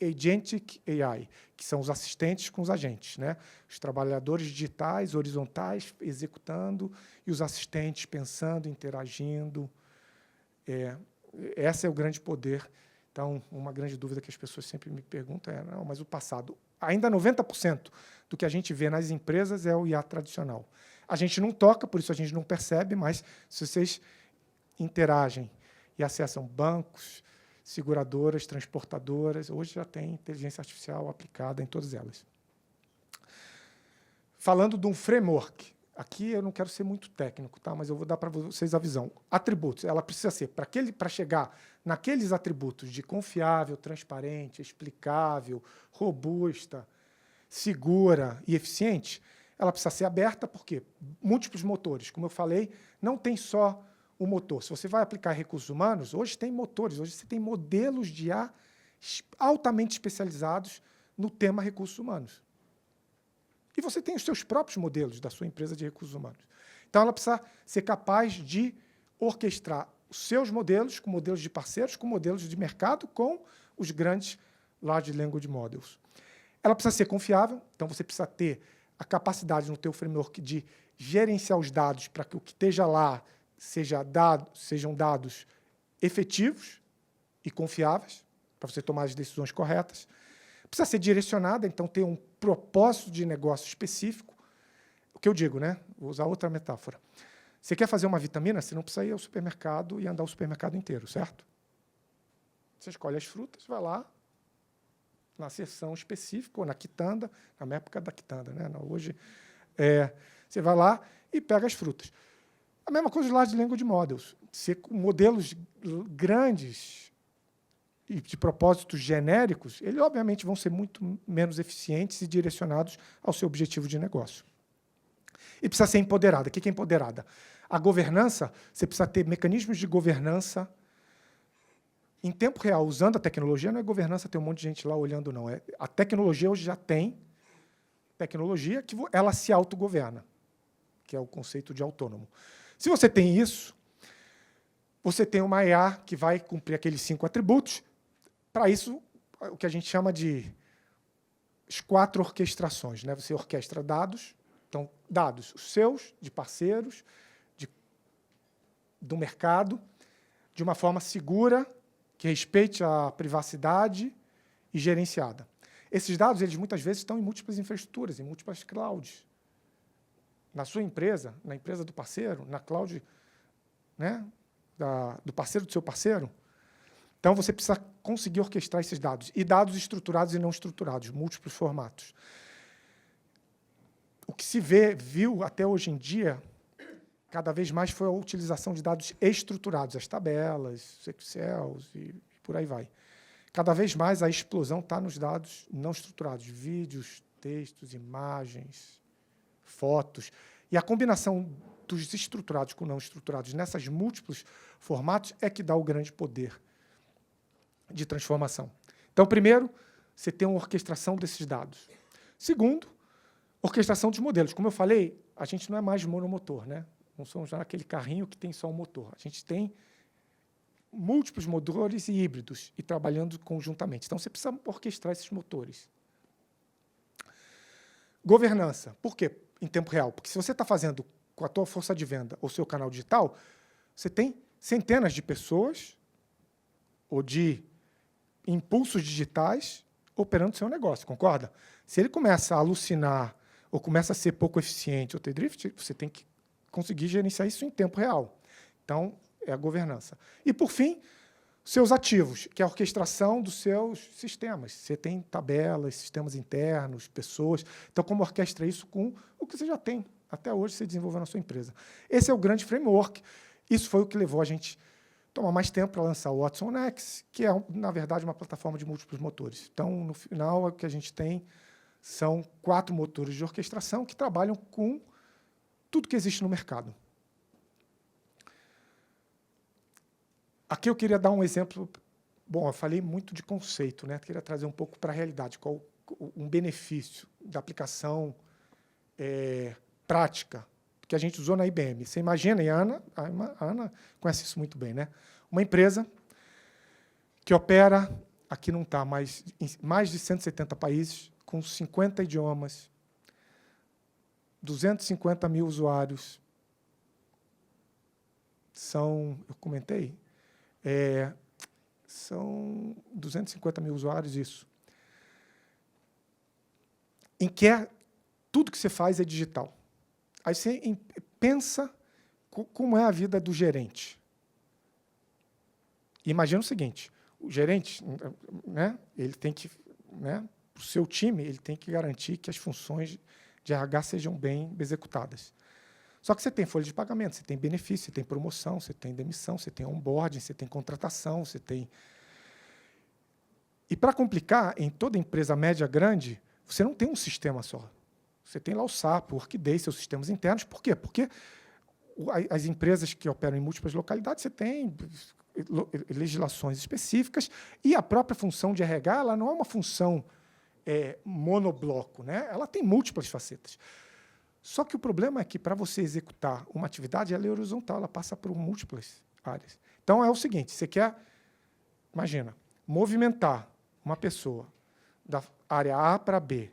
Agentic AI, que são os assistentes com os agentes, né? Os trabalhadores digitais, horizontais, executando, e os assistentes pensando, interagindo. Esse é o grande poder. Então, uma grande dúvida que as pessoas sempre me perguntam é, não, mas o passado... Ainda 90% do que a gente vê nas empresas é o IA tradicional. A gente não toca, por isso a gente não percebe, mas se vocês interagem e acessam bancos, seguradoras, transportadoras, hoje já tem inteligência artificial aplicada em todas elas. Falando de um framework, aqui eu não quero ser muito técnico, tá? Mas eu vou dar para vocês a visão. Atributos, ela precisa ser, para chegar naqueles atributos de confiável, transparente, explicável, robusta, segura e eficiente, ela precisa ser aberta, porque múltiplos motores, como eu falei, não tem só o motor. Se você vai aplicar recursos humanos, hoje tem motores, hoje você tem modelos de IA altamente especializados no tema recursos humanos. E você tem os seus próprios modelos da sua empresa de recursos humanos. Então, ela precisa ser capaz de orquestrar os seus modelos com modelos de parceiros, com modelos de mercado, com os grandes Large Language Models. Ela precisa ser confiável, então você precisa ter a capacidade no teu framework de gerenciar os dados para que o que esteja lá sejam dados efetivos e confiáveis, para você tomar as decisões corretas. Precisa ser direcionada, então ter um propósito de negócio específico. O que eu digo, né? Vou usar outra metáfora. Você quer fazer uma vitamina, você não precisa ir ao supermercado e andar o supermercado inteiro, certo? Você escolhe as frutas, vai lá, na seção específica, ou na quitanda, na minha época da quitanda, né? Hoje, você vai lá e pega as frutas. A mesma coisa lá de Language Models. Modelos grandes e de propósitos genéricos, eles, obviamente, vão ser muito menos eficientes e direcionados ao seu objetivo de negócio. E precisa ser empoderada. O que é empoderada? A governança, você precisa ter mecanismos de governança em tempo real, usando a tecnologia. Não é governança, tem um monte de gente lá olhando, não. A tecnologia hoje já tem tecnologia que ela se autogoverna, que é o conceito de autônomo. Se você tem isso, você tem uma IA que vai cumprir aqueles 5 atributos. Para isso, o que a gente chama de as 4 orquestrações, né? Você orquestra dados, então, dados os seus, de parceiros, do mercado, de uma forma segura, que respeite a privacidade e gerenciada. Esses dados, eles muitas vezes estão em múltiplas infraestruturas, em múltiplas clouds. Na sua empresa, na empresa do parceiro, na cloud, né, do parceiro do seu parceiro. Então, você precisa conseguir orquestrar esses dados. E dados estruturados e não estruturados, múltiplos formatos. O que se viu até hoje em dia, cada vez mais, foi a utilização de dados estruturados, as tabelas, Excel e por aí vai. Cada vez mais a explosão está nos dados não estruturados, vídeos, textos, imagens, fotos. E a combinação dos estruturados com não estruturados, nessas múltiplos formatos, é que dá o grande poder de transformação. Então, primeiro, você tem uma orquestração desses dados. Segundo, orquestração dos modelos. Como eu falei, a gente não é mais monomotor, né? Não somos já aquele carrinho que tem só um motor. A gente tem múltiplos motores e híbridos e trabalhando conjuntamente. Então, você precisa orquestrar esses motores. Governança. Por quê? Em tempo real. Porque se você está fazendo com a tua força de venda ou seu canal digital, você tem centenas de pessoas ou de impulsos digitais operando o seu negócio, concorda? Se ele começa a alucinar ou começa a ser pouco eficiente ou ter drift, você tem que conseguir gerenciar isso em tempo real. Então, é a governança. E, por fim, seus ativos, que é a orquestração dos seus sistemas. Você tem tabelas, sistemas internos, pessoas. Então, como orquestra isso com o que você já tem até hoje, você desenvolveu na sua empresa. Esse é o grande framework. Isso foi o que levou a gente a tomar mais tempo para lançar o Watson X, que é, na verdade, uma plataforma de múltiplos motores. Então, no final, o que a gente tem são 4 motores de orquestração que trabalham com tudo que existe no mercado. Aqui eu queria dar um exemplo. Bom, eu falei muito de conceito, né? Queria trazer um pouco para a realidade, qual um benefício da aplicação prática que a gente usou na IBM. Você imagina, e a Ana conhece isso muito bem, né? Uma empresa que opera, aqui não está, mas em mais de 170 países, com 50 idiomas, 250 mil usuários. Eu comentei? São 250 mil usuários, isso. Em que tudo que você faz é digital. Aí você pensa como é a vida do gerente. Imagina o seguinte, o gerente, né, ele tem que, né, para o seu time, ele tem que garantir que as funções de RH sejam bem executadas. Só que você tem folha de pagamento, você tem benefício, você tem promoção, você tem demissão, você tem onboarding, você tem contratação, você tem... E, para complicar, em toda empresa média grande, você não tem um sistema só. Você tem lá o SAP, o Workday, seus sistemas internos. Por quê? Porque as empresas que operam em múltiplas localidades, você tem legislações específicas e a própria função de RH ela não é uma função monobloco, né? Ela tem múltiplas facetas. Só que o problema é que, para você executar uma atividade, ela é horizontal, ela passa por múltiplas áreas. Então, é o seguinte, você quer, imagina, movimentar uma pessoa da área A para B,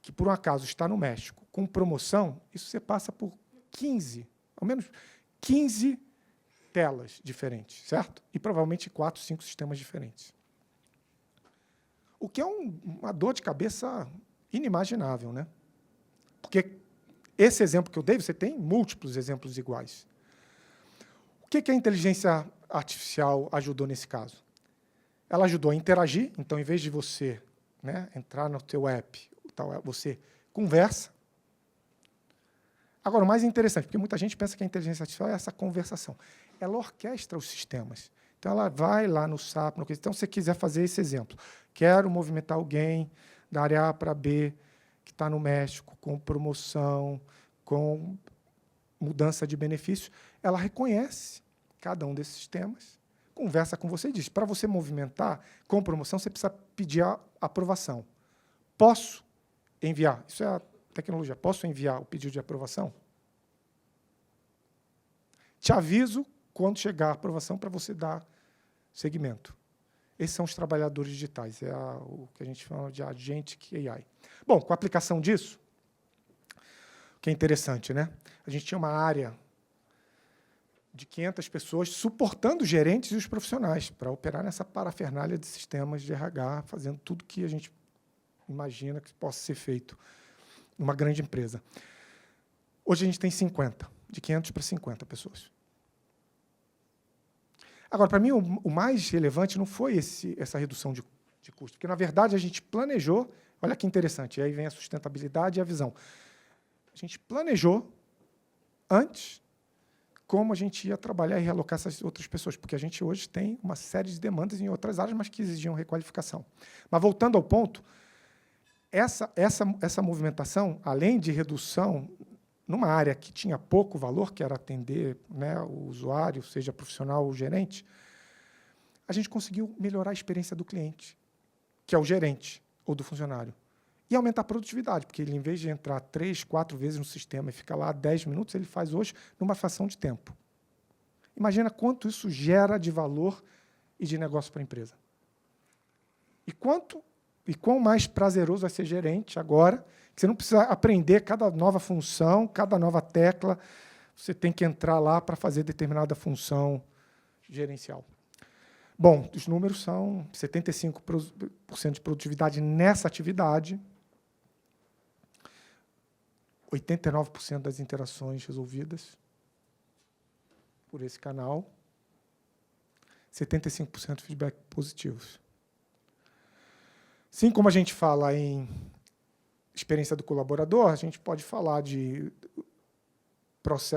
que, por um acaso, está no México, com promoção, isso você passa por 15, ao menos 15 telas diferentes, certo? E, provavelmente, 4, 5 sistemas diferentes. O que é uma dor de cabeça inimaginável, né? Porque esse exemplo que eu dei, você tem múltiplos exemplos iguais. O que a inteligência artificial ajudou nesse caso? Ela ajudou a interagir, então, em vez de você, né, entrar no teu app, você conversa. Agora, o mais interessante, porque muita gente pensa que a inteligência artificial é essa conversação. Ela orquestra os sistemas. Então, ela vai lá no SAP, então, se você quiser fazer esse exemplo, quero movimentar alguém da área A para B, que está no México, com promoção, com mudança de benefícios, ela reconhece cada um desses sistemas, conversa com você e diz, para você movimentar com promoção, você precisa pedir a aprovação. Posso enviar? Isso é a tecnologia. Posso enviar o pedido de aprovação? Te aviso quando chegar a aprovação para você dar seguimento. Esses são os trabalhadores digitais, é o que a gente chama de Agentic AI. Bom, com a aplicação disso, o que é interessante, né? A gente tinha uma área de 500 pessoas suportando os gerentes e os profissionais para operar nessa parafernália de sistemas de RH, fazendo tudo que a gente imagina que possa ser feito numa grande empresa. Hoje a gente tem 50, de 500 para 50 pessoas. Agora, para mim, o mais relevante não foi essa redução de custo, porque, na verdade, a gente planejou, olha que interessante, e aí vem a sustentabilidade e a visão. A gente planejou antes como a gente ia trabalhar e realocar essas outras pessoas, porque a gente hoje tem uma série de demandas em outras áreas, mas que exigiam requalificação. Mas, voltando ao ponto, essa movimentação, além de redução numa área que tinha pouco valor, que era atender, né, o usuário, seja profissional ou gerente, a gente conseguiu melhorar a experiência do cliente, que é o gerente ou do funcionário, e aumentar a produtividade, porque ele, em vez de entrar 3, 4 vezes no sistema e ficar lá 10 minutos, ele faz hoje numa fração de tempo. Imagina quanto isso gera de valor e de negócio para a empresa. E quão mais prazeroso vai ser gerente agora, que você não precisa aprender cada nova função, cada nova tecla, você tem que entrar lá para fazer determinada função gerencial. Bom, os números são 75% de produtividade nessa atividade, 89% das interações resolvidas por esse canal, 75% de feedback positivos. Assim como a gente fala em experiência do colaborador, a gente pode falar de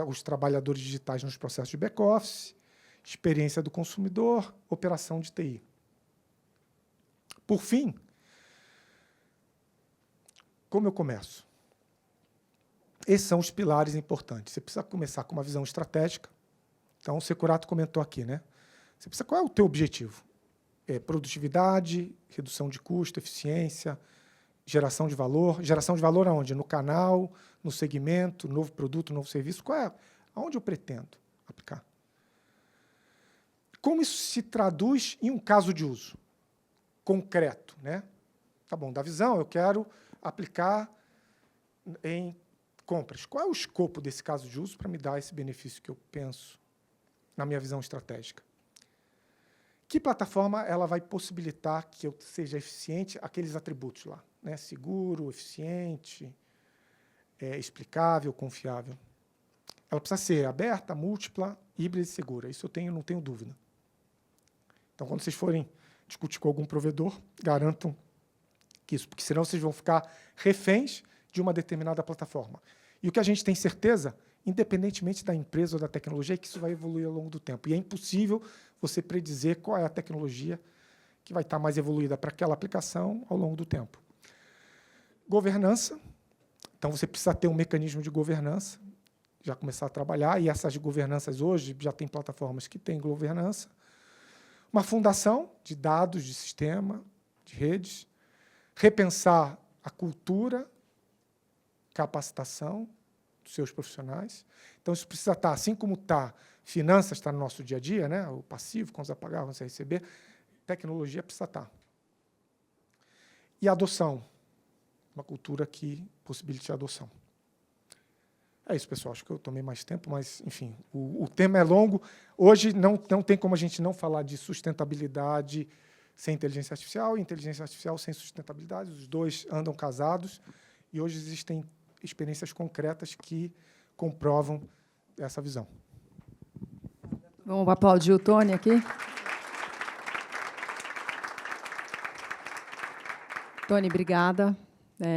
os trabalhadores digitais nos processos de back-office, experiência do consumidor, operação de TI. Por fim, como eu começo? Esses são os pilares importantes. Você precisa começar com uma visão estratégica. Então, o Securato comentou aqui, né? Você precisa, qual é o teu objetivo? Produtividade, redução de custo, eficiência, geração de valor. Geração de valor aonde? No canal, no segmento, novo produto, novo serviço. Aonde eu pretendo aplicar? Como isso se traduz em um caso de uso concreto, né? Tá bom, da visão, eu quero aplicar em compras. Qual é o escopo desse caso de uso para me dar esse benefício que eu penso na minha visão estratégica? Que plataforma ela vai possibilitar que eu seja eficiente, aqueles atributos lá, né? Seguro, eficiente, explicável, confiável. Ela precisa ser aberta, múltipla, híbrida e segura. Isso eu não tenho dúvida. Então, quando vocês forem discutir com algum provedor, garantam que isso, porque senão vocês vão ficar reféns de uma determinada plataforma. E o que a gente tem certeza, independentemente da empresa ou da tecnologia, é que isso vai evoluir ao longo do tempo. E é impossível você predizer qual é a tecnologia que vai estar mais evoluída para aquela aplicação ao longo do tempo. Governança. Então, você precisa ter um mecanismo de governança, já começar a trabalhar, e essas governanças hoje já tem plataformas que têm governança. Uma fundação de dados, de sistema, de redes. Repensar a cultura, capacitação dos seus profissionais. Então, isso precisa estar, assim como está, finanças está no nosso dia a dia, né? O passivo, contas a pagar, contas a receber, tecnologia precisa estar. E a adoção, uma cultura que possibilite a adoção. É isso, pessoal. Acho que eu tomei mais tempo, mas, enfim, o tema é longo. Hoje não tem como a gente não falar de sustentabilidade sem inteligência artificial e inteligência artificial sem sustentabilidade. Os dois andam casados e hoje existem experiências concretas que comprovam essa visão. Vamos aplaudir o Tony aqui. Tony, obrigada.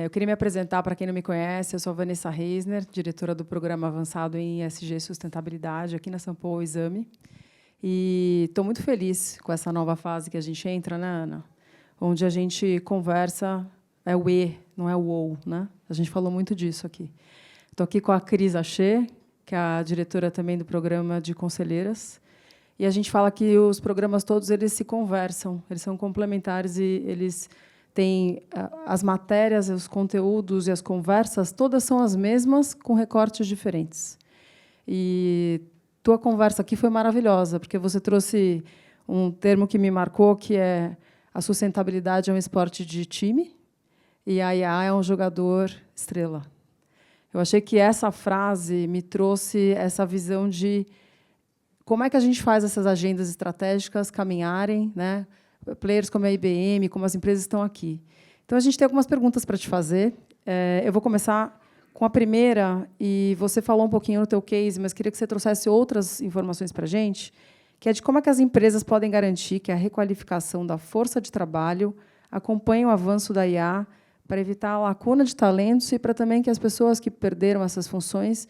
Eu queria me apresentar para quem não me conhece. Eu sou a Vanessa Reisner, diretora do Programa Avançado em ESG e Sustentabilidade aqui na Sampo Exame. E estou muito feliz com essa nova fase que a gente entra, né, Ana? Onde a gente conversa, é o E, não é o OU, né? A gente falou muito disso aqui. Estou aqui com a Cris Achê, que é a diretora também do programa de conselheiras. E a gente fala que os programas todos eles se conversam, eles são complementares e eles têm as matérias, os conteúdos e as conversas, todas são as mesmas, com recortes diferentes. E tua conversa aqui foi maravilhosa, porque você trouxe um termo que me marcou, que é a sustentabilidade é um esporte de time e a IA é um jogador estrela. Eu achei que essa frase me trouxe essa visão de como é que a gente faz essas agendas estratégicas caminharem, né? Players como a IBM, como as empresas estão aqui. Então, a gente tem algumas perguntas para te fazer. Eu vou começar com a primeira, e você falou um pouquinho no teu case, mas queria que você trouxesse outras informações para a gente, que é de como é que as empresas podem garantir que a requalificação da força de trabalho acompanhe o avanço da IA para evitar a lacuna de talentos e para também que as pessoas que perderam essas funções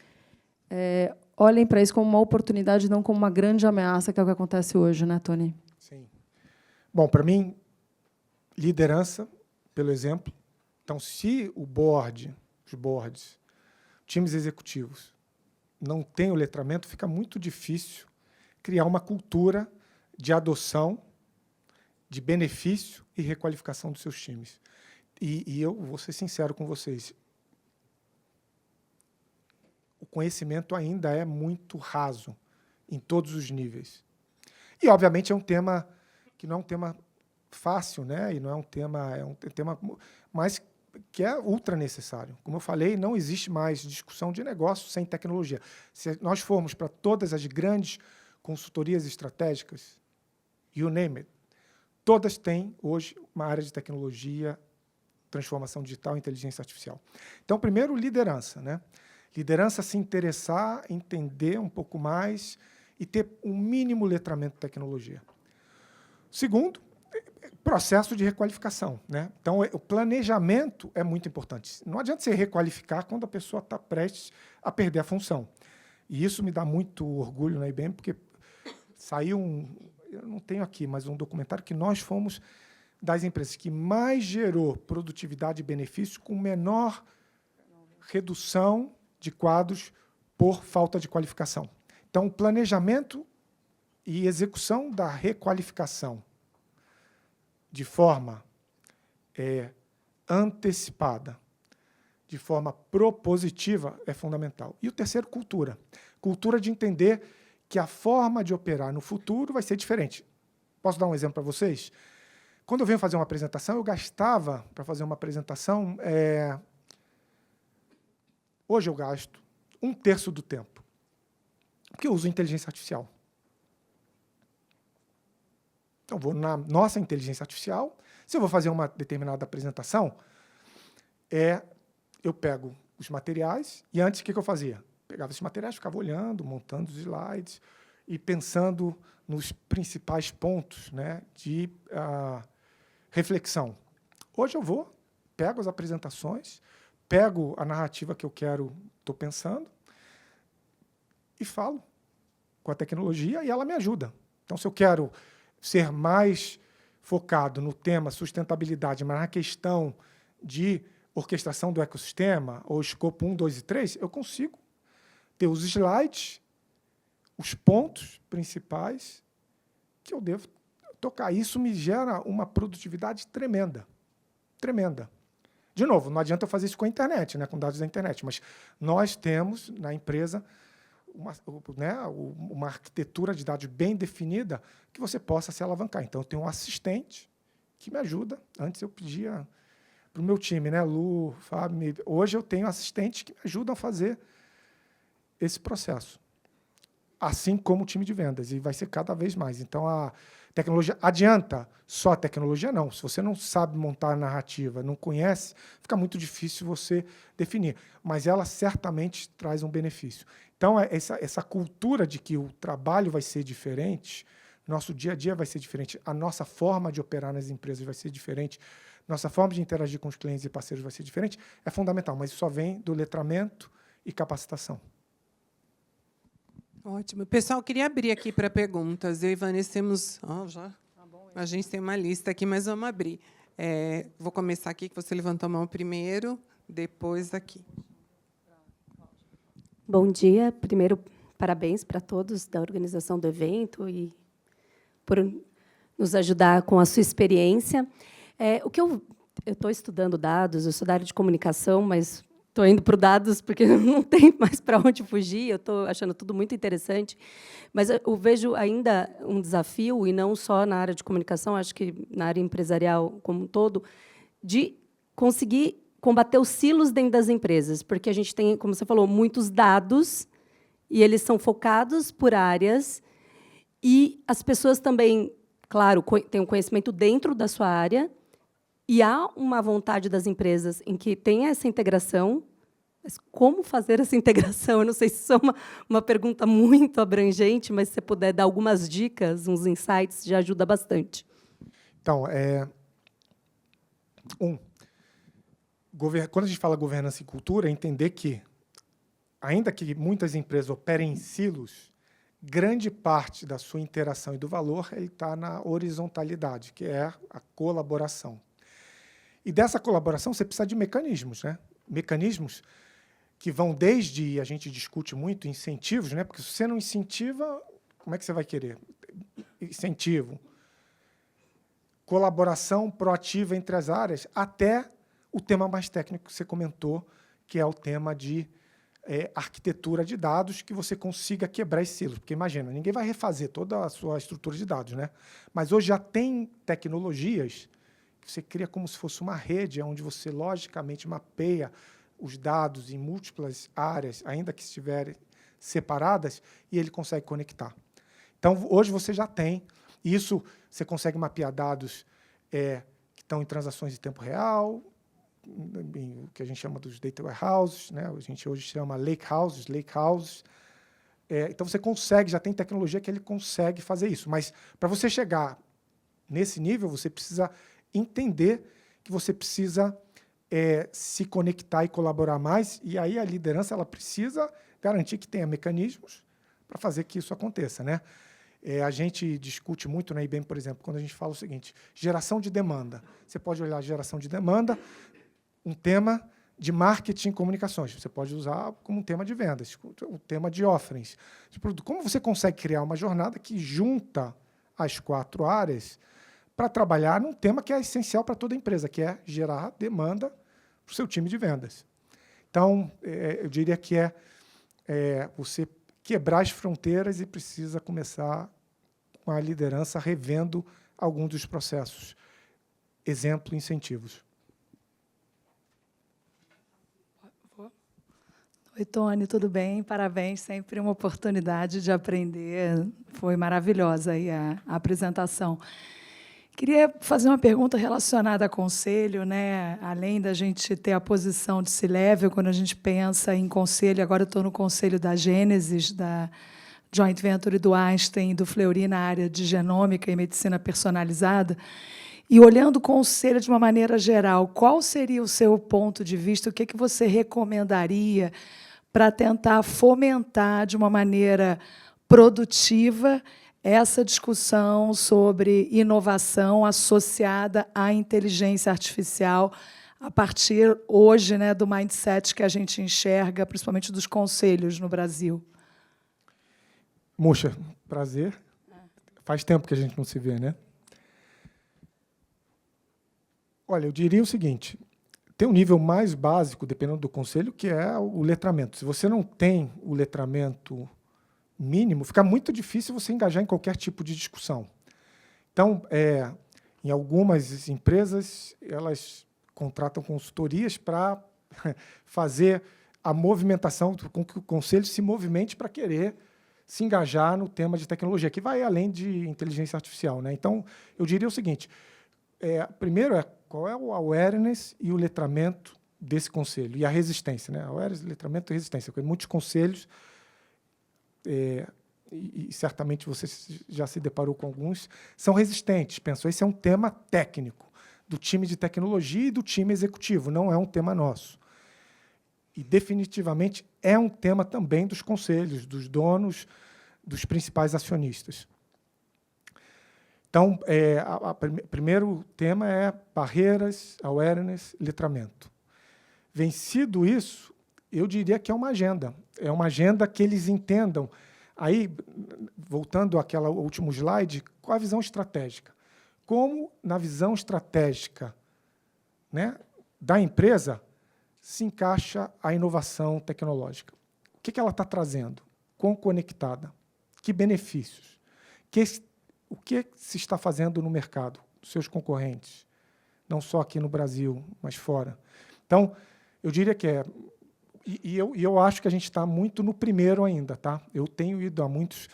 olhem para isso como uma oportunidade, não como uma grande ameaça, que é o que acontece hoje, né, Tony? Sim. Bom, para mim, liderança, pelo exemplo. Então, se os boards times executivos não têm o letramento, fica muito difícil criar uma cultura de adoção, de benefício e requalificação dos seus times. E eu vou ser sincero com vocês, o conhecimento ainda é muito raso em todos os níveis. E, obviamente, é um tema que não é um tema fácil, né? E não é um tema mas que é ultra necessário. Como eu falei, não existe mais discussão de negócio sem tecnologia. Se nós formos para todas as grandes consultorias estratégicas, you name it, todas têm hoje uma área de tecnologia, transformação digital e inteligência artificial. Então, primeiro, liderança, né? Liderança, se interessar, entender um pouco mais e ter um mínimo letramento de tecnologia. Segundo, processo de requalificação, né? Então, o planejamento é muito importante. Não adianta você requalificar quando a pessoa está prestes a perder a função. E isso me dá muito orgulho na IBM, porque saiu eu não tenho aqui, mas um documentário que nós fomos das empresas que mais gerou produtividade e benefício com menor redução de quadros por falta de qualificação. Então, o planejamento e execução da requalificação de forma antecipada, de forma propositiva, é fundamental. E o terceiro, cultura. Cultura de entender que a forma de operar no futuro vai ser diferente. Posso dar um exemplo para vocês? Quando eu venho fazer uma apresentação, eu gastava, para fazer uma apresentação, hoje eu gasto 1/3 do tempo, porque eu uso inteligência artificial. Então, vou na nossa inteligência artificial. Se eu vou fazer uma determinada apresentação, eu pego os materiais, e antes, o que eu fazia? Pegava esses materiais, ficava olhando, montando os slides e pensando nos principais pontos, né, de reflexão. Hoje eu pego as apresentações, pego a narrativa que eu estou pensando e falo com a tecnologia e ela me ajuda. Então, se eu quero ser mais focado no tema sustentabilidade, mas na questão de orquestração do ecossistema, ou escopo 1, 2 e 3, eu consigo ter os slides, os pontos principais que eu devo tocar. Isso me gera uma produtividade tremenda. Tremenda. De novo, não adianta eu fazer isso com a internet, né, com dados da internet, mas nós temos na empresa uma arquitetura de dados bem definida que você possa se alavancar. Então, eu tenho um assistente que me ajuda. Antes eu pedia para o meu time, né, Lu, Fábio. Hoje eu tenho assistentes que me ajudam a fazer esse processo. Assim como o time de vendas, e vai ser cada vez mais. Então, a tecnologia adianta? Só a tecnologia não. Se você não sabe montar a narrativa, não conhece, fica muito difícil você definir. Mas ela certamente traz um benefício. Então, essa cultura de que o trabalho vai ser diferente, nosso dia a dia vai ser diferente, a nossa forma de operar nas empresas vai ser diferente, nossa forma de interagir com os clientes e parceiros vai ser diferente, é fundamental, mas isso só vem do letramento e capacitação. Ótimo. Pessoal, queria abrir aqui para perguntas. Eu e Vanessa temos... a gente tem uma lista aqui, mas vamos abrir. Vou começar aqui, que você levantou a mão primeiro, depois aqui. Bom dia. Primeiro, parabéns para todos da organização do evento e por nos ajudar com a sua experiência. O que eu estou estudando dados, eu sou da área de comunicação, mas estou indo para os dados porque não tem mais para onde fugir, eu estou achando tudo muito interessante, mas eu vejo ainda um desafio, e não só na área de comunicação, acho que na área empresarial como um todo, de conseguir combater os silos dentro das empresas, porque a gente tem, como você falou, muitos dados, e eles são focados por áreas, e as pessoas também, claro, têm um conhecimento dentro da sua área, e há uma vontade das empresas em que tenha essa integração, mas como fazer essa integração? Eu não sei se isso é uma pergunta muito abrangente, mas se você puder dar algumas dicas, uns insights, já ajuda bastante. Então, quando a gente fala governança e cultura, é entender que, ainda que muitas empresas operem em silos, grande parte da sua interação e do valor está na horizontalidade, que é a colaboração. E dessa colaboração você precisa de mecanismos, né? Mecanismos que vão desde, a gente discute muito, incentivos, né? Porque se você não incentiva, como é que você vai querer? Incentivo. Colaboração proativa entre as áreas, até o tema mais técnico que você comentou, que é o tema de arquitetura de dados, que você consiga quebrar esse silo. Porque, imagina, ninguém vai refazer toda a sua estrutura de dados, né? Mas hoje já tem tecnologias que você cria como se fosse uma rede, onde você, logicamente, mapeia os dados em múltiplas áreas, ainda que estiverem separadas, e ele consegue conectar. Então, hoje você já tem isso, você consegue mapear dados que estão em transações em tempo real, o que a gente chama dos data warehouses, né? A gente hoje chama lake houses. Então, você consegue, já tem tecnologia que ele consegue fazer isso. Mas, para você chegar nesse nível, você precisa entender que você precisa se conectar e colaborar mais, e aí a liderança ela precisa garantir que tenha mecanismos para fazer que isso aconteça, né? A gente discute muito na IBM, por exemplo, quando a gente fala o seguinte, geração de demanda. Você pode olhar a geração de demanda, um tema de marketing e comunicações. Você pode usar como um tema de vendas, um tema de offerings. Como você consegue criar uma jornada que junta as 4 áreas para trabalhar num tema que é essencial para toda empresa, que é gerar demanda para o seu time de vendas. Então, eu diria que você quebrar as fronteiras e precisa começar com a liderança revendo alguns dos processos. Exemplo, incentivos. Oi, Tony, tudo bem? Parabéns, sempre uma oportunidade de aprender. Foi maravilhosa aí a apresentação. Queria fazer uma pergunta relacionada a conselho, né? Além da gente ter a posição de C-Level, quando a gente pensa em conselho, agora eu estou no conselho da Gênesis, da Joint Venture do Einstein e do Fleury na área de genômica e medicina personalizada, e olhando o conselho de uma maneira geral, qual seria o seu ponto de vista, o que você recomendaria para tentar fomentar de uma maneira produtiva essa discussão sobre inovação associada à inteligência artificial, a partir, hoje, né, do mindset que a gente enxerga, principalmente dos conselhos no Brasil? Muxa, prazer. Faz tempo que a gente não se vê, né? Olha, eu diria o seguinte, tem um nível mais básico, dependendo do conselho, que é o letramento. Se você não tem o letramento mínimo, fica muito difícil você engajar em qualquer tipo de discussão. Então, em algumas empresas, elas contratam consultorias para fazer a movimentação, com que o conselho se movimente para querer se engajar no tema de tecnologia, que vai além de inteligência artificial, né? Então, eu diria o seguinte, primeiro qual é o awareness e o letramento desse conselho, e a resistência, né? Awareness, letramento e resistência, porque muitos conselhos, e certamente você já se deparou com alguns, são resistentes, pensam, esse é um tema técnico, do time de tecnologia e do time executivo, não é um tema nosso. E, definitivamente, é um tema também dos conselhos, dos donos, dos principais acionistas. Então, o primeiro tema é barreiras, awareness, letramento. Vencido isso, eu diria que é uma agenda. É uma agenda que eles entendam. Aí, voltando àquele último slide, qual a visão estratégica? Como, na visão estratégica, né, da empresa, se encaixa a inovação tecnológica? O que ela está trazendo? Quão conectada? Que benefícios? O que se está fazendo no mercado, dos seus concorrentes? Não só aqui no Brasil, mas fora. Então, eu diria que eu acho que a gente está muito no primeiro ainda, tá? Eu tenho ido a muitos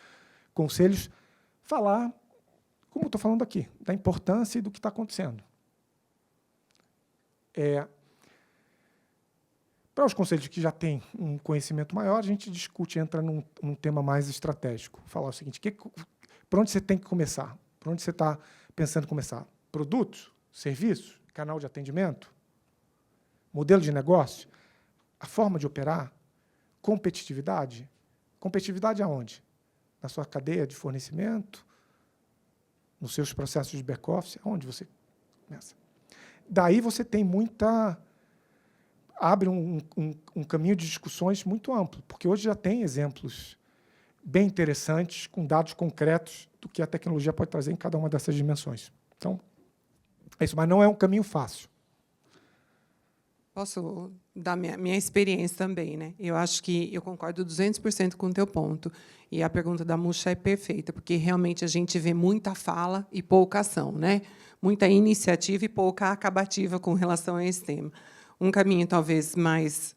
conselhos falar, como estou falando aqui, da importância e do que está acontecendo. Para os conselhos que já têm um conhecimento maior, a gente discute, entra num tema mais estratégico. Falar o seguinte, por onde você tem que começar? Por onde você está pensando em começar? Produtos? Serviços? Canal de atendimento? Modelo de negócio? A forma de operar? Competitividade? Competitividade aonde? Na sua cadeia de fornecimento? Nos seus processos de back-office? Aonde você começa? Daí você tem muita... abre um caminho de discussões muito amplo, porque hoje já tem exemplos bem interessantes, com dados concretos do que a tecnologia pode trazer em cada uma dessas dimensões. Então, é isso, mas não é um caminho fácil. Posso dar minha experiência também, né? Eu acho que eu concordo 200% com o teu ponto. E a pergunta da Muxa é perfeita, porque realmente a gente vê muita fala e pouca ação, né? Muita iniciativa e pouca acabativa com relação a esse tema. Um caminho talvez mais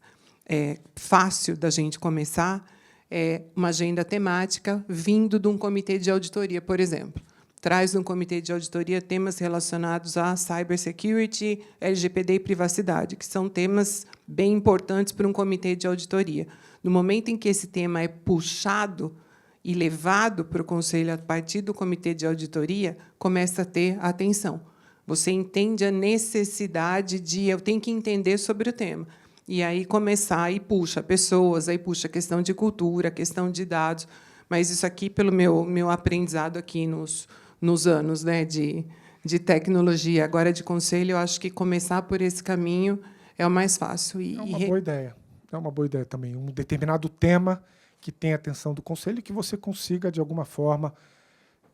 fácil da gente começar é uma agenda temática vindo de um comitê de auditoria, por exemplo. Traz um comitê de auditoria temas relacionados a cybersecurity, LGPD e privacidade, que são temas bem importantes para um comitê de auditoria. No momento em que esse tema é puxado e levado para o conselho a partir do comitê de auditoria, começa a ter atenção. Você entende a necessidade de eu tenho que entender sobre o tema. E aí começar e puxa pessoas, aí puxa a questão de cultura, a questão de dados. Mas isso aqui, pelo meu aprendizado aqui nos anos, né, de tecnologia, agora de conselho, eu acho que começar por esse caminho é o mais fácil. É uma boa ideia. É uma boa ideia também. Um determinado tema que tenha atenção do conselho e que você consiga, de alguma forma,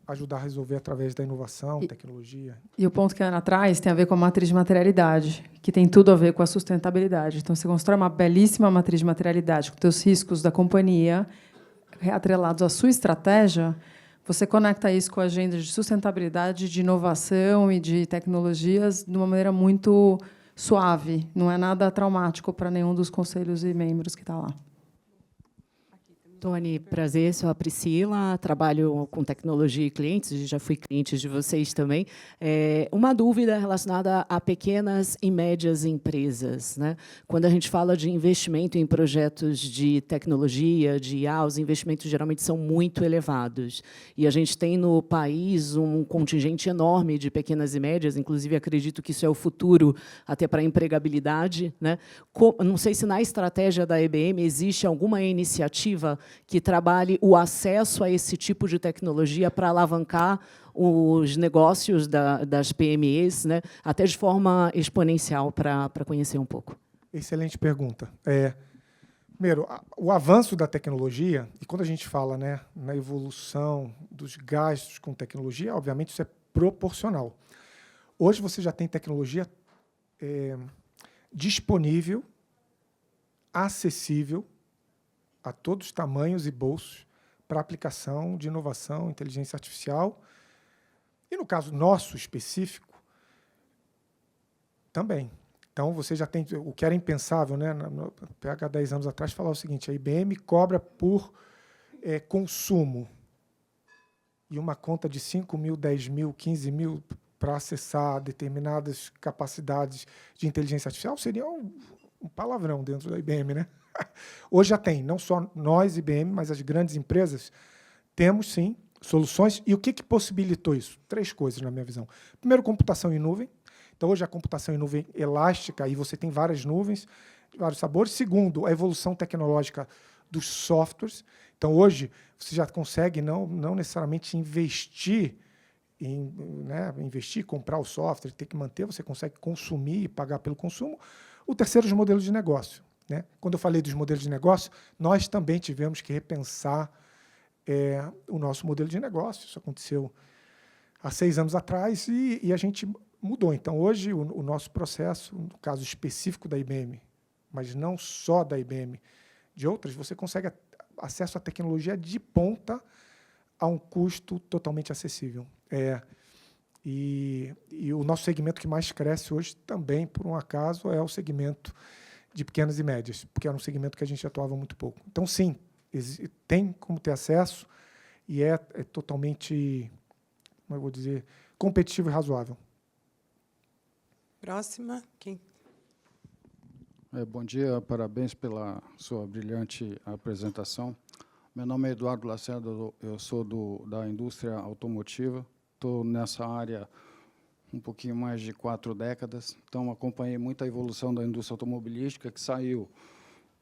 ajudar a resolver através da inovação, tecnologia. E o ponto que a Ana traz tem a ver com a matriz de materialidade, que tem tudo a ver com a sustentabilidade. Então, você constrói uma belíssima matriz de materialidade com os riscos da companhia, atrelados à sua estratégia. Você conecta isso com a agenda de sustentabilidade, de inovação e de tecnologias de uma maneira muito suave. Não é nada traumático para nenhum dos conselhos e membros que está lá. Tony, prazer, sou a Priscila, trabalho com tecnologia e clientes, já fui cliente de vocês também. Uma dúvida relacionada a pequenas e médias empresas, né? Quando a gente fala de investimento em projetos de tecnologia, de IA, os investimentos geralmente são muito elevados. E a gente tem no país um contingente enorme de pequenas e médias, inclusive acredito que isso é o futuro até para a empregabilidade, né? Não sei se na estratégia da IBM existe alguma iniciativa que trabalhe o acesso a esse tipo de tecnologia para alavancar os negócios das PMEs, né, até de forma exponencial, para conhecer um pouco. Excelente pergunta. Primeiro, o avanço da tecnologia, e quando a gente fala, né, na evolução dos gastos com tecnologia, obviamente isso é proporcional. Hoje você já tem tecnologia disponível, acessível, a todos os tamanhos e bolsos para aplicação de inovação, inteligência artificial. E, no caso nosso específico, também. Então, você já tem o que era impensável, né? Pega 10 anos atrás, falar o seguinte, a IBM cobra por consumo. E uma conta de 5 mil, 10 mil, 15 mil para acessar determinadas capacidades de inteligência artificial seria um palavrão dentro da IBM, né? Hoje já tem, não só nós, IBM, mas as grandes empresas, temos, sim, soluções. E o que possibilitou isso? 3 coisas, na minha visão. Primeiro, computação em nuvem. Então, hoje, a computação em nuvem elástica, e você tem várias nuvens, de vários sabores. Segundo, a evolução tecnológica dos softwares. Então, hoje, você já consegue não necessariamente investir, comprar o software, ter que manter, você consegue consumir e pagar pelo consumo. O terceiro, os modelos de negócio. Né? Quando eu falei dos modelos de negócio, nós também tivemos que repensar o nosso modelo de negócio. Isso aconteceu há 6 anos atrás e a gente mudou. Então, hoje, o nosso processo, no caso específico da IBM, mas não só da IBM, de outras, você consegue acesso à tecnologia de ponta a um custo totalmente acessível. E o nosso segmento que mais cresce hoje também, por um acaso, é o segmento de pequenas e médias, porque era um segmento que a gente atuava muito pouco. Então, sim, tem como ter acesso e é totalmente, como eu vou dizer, competitivo e razoável. Próxima. Quem? Bom dia, parabéns pela sua brilhante apresentação. Meu nome é Eduardo Lacerda, eu sou da indústria automotiva, estou nessa área um pouquinho mais de 4 décadas, então acompanhei muito a evolução da indústria automobilística, que saiu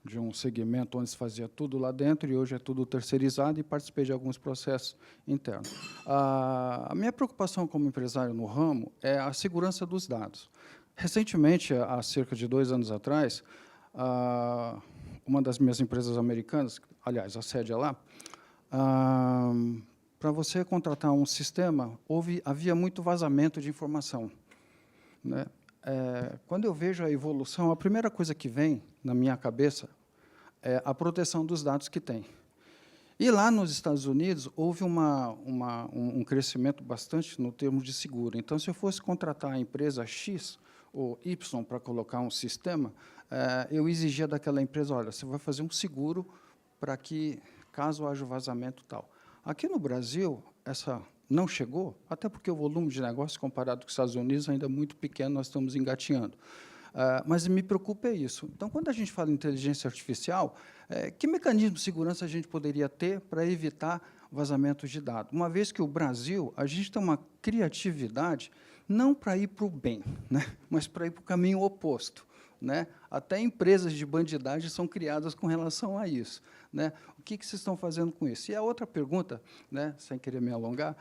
de um segmento onde se fazia tudo lá dentro e hoje é tudo terceirizado, e participei de alguns processos internos. A minha preocupação como empresário no ramo é a segurança dos dados. Recentemente, há cerca de 2 anos atrás, uma das minhas empresas americanas, aliás, a sede é lá, para você contratar um sistema, havia muito vazamento de informação, né? Quando eu vejo a evolução, a primeira coisa que vem na minha cabeça é a proteção dos dados que tem. E lá nos Estados Unidos houve um crescimento bastante no termo de seguro. Então, se eu fosse contratar a empresa X ou Y para colocar um sistema, eu exigia daquela empresa, olha, você vai fazer um seguro para que, caso haja vazamento tal. Aqui no Brasil, essa não chegou, até porque o volume de negócio comparado com os Estados Unidos ainda é muito pequeno, nós estamos engatinhando. Mas me preocupa é isso. Então, quando a gente fala em inteligência artificial, que mecanismo de segurança a gente poderia ter para evitar vazamentos de dados? Uma vez que o Brasil, a gente tem uma criatividade não para ir para o bem, né, mas para ir para o caminho oposto, né? Até empresas de bandidagem são criadas com relação a isso, né? O que vocês estão fazendo com isso? E a outra pergunta, né, sem querer me alongar,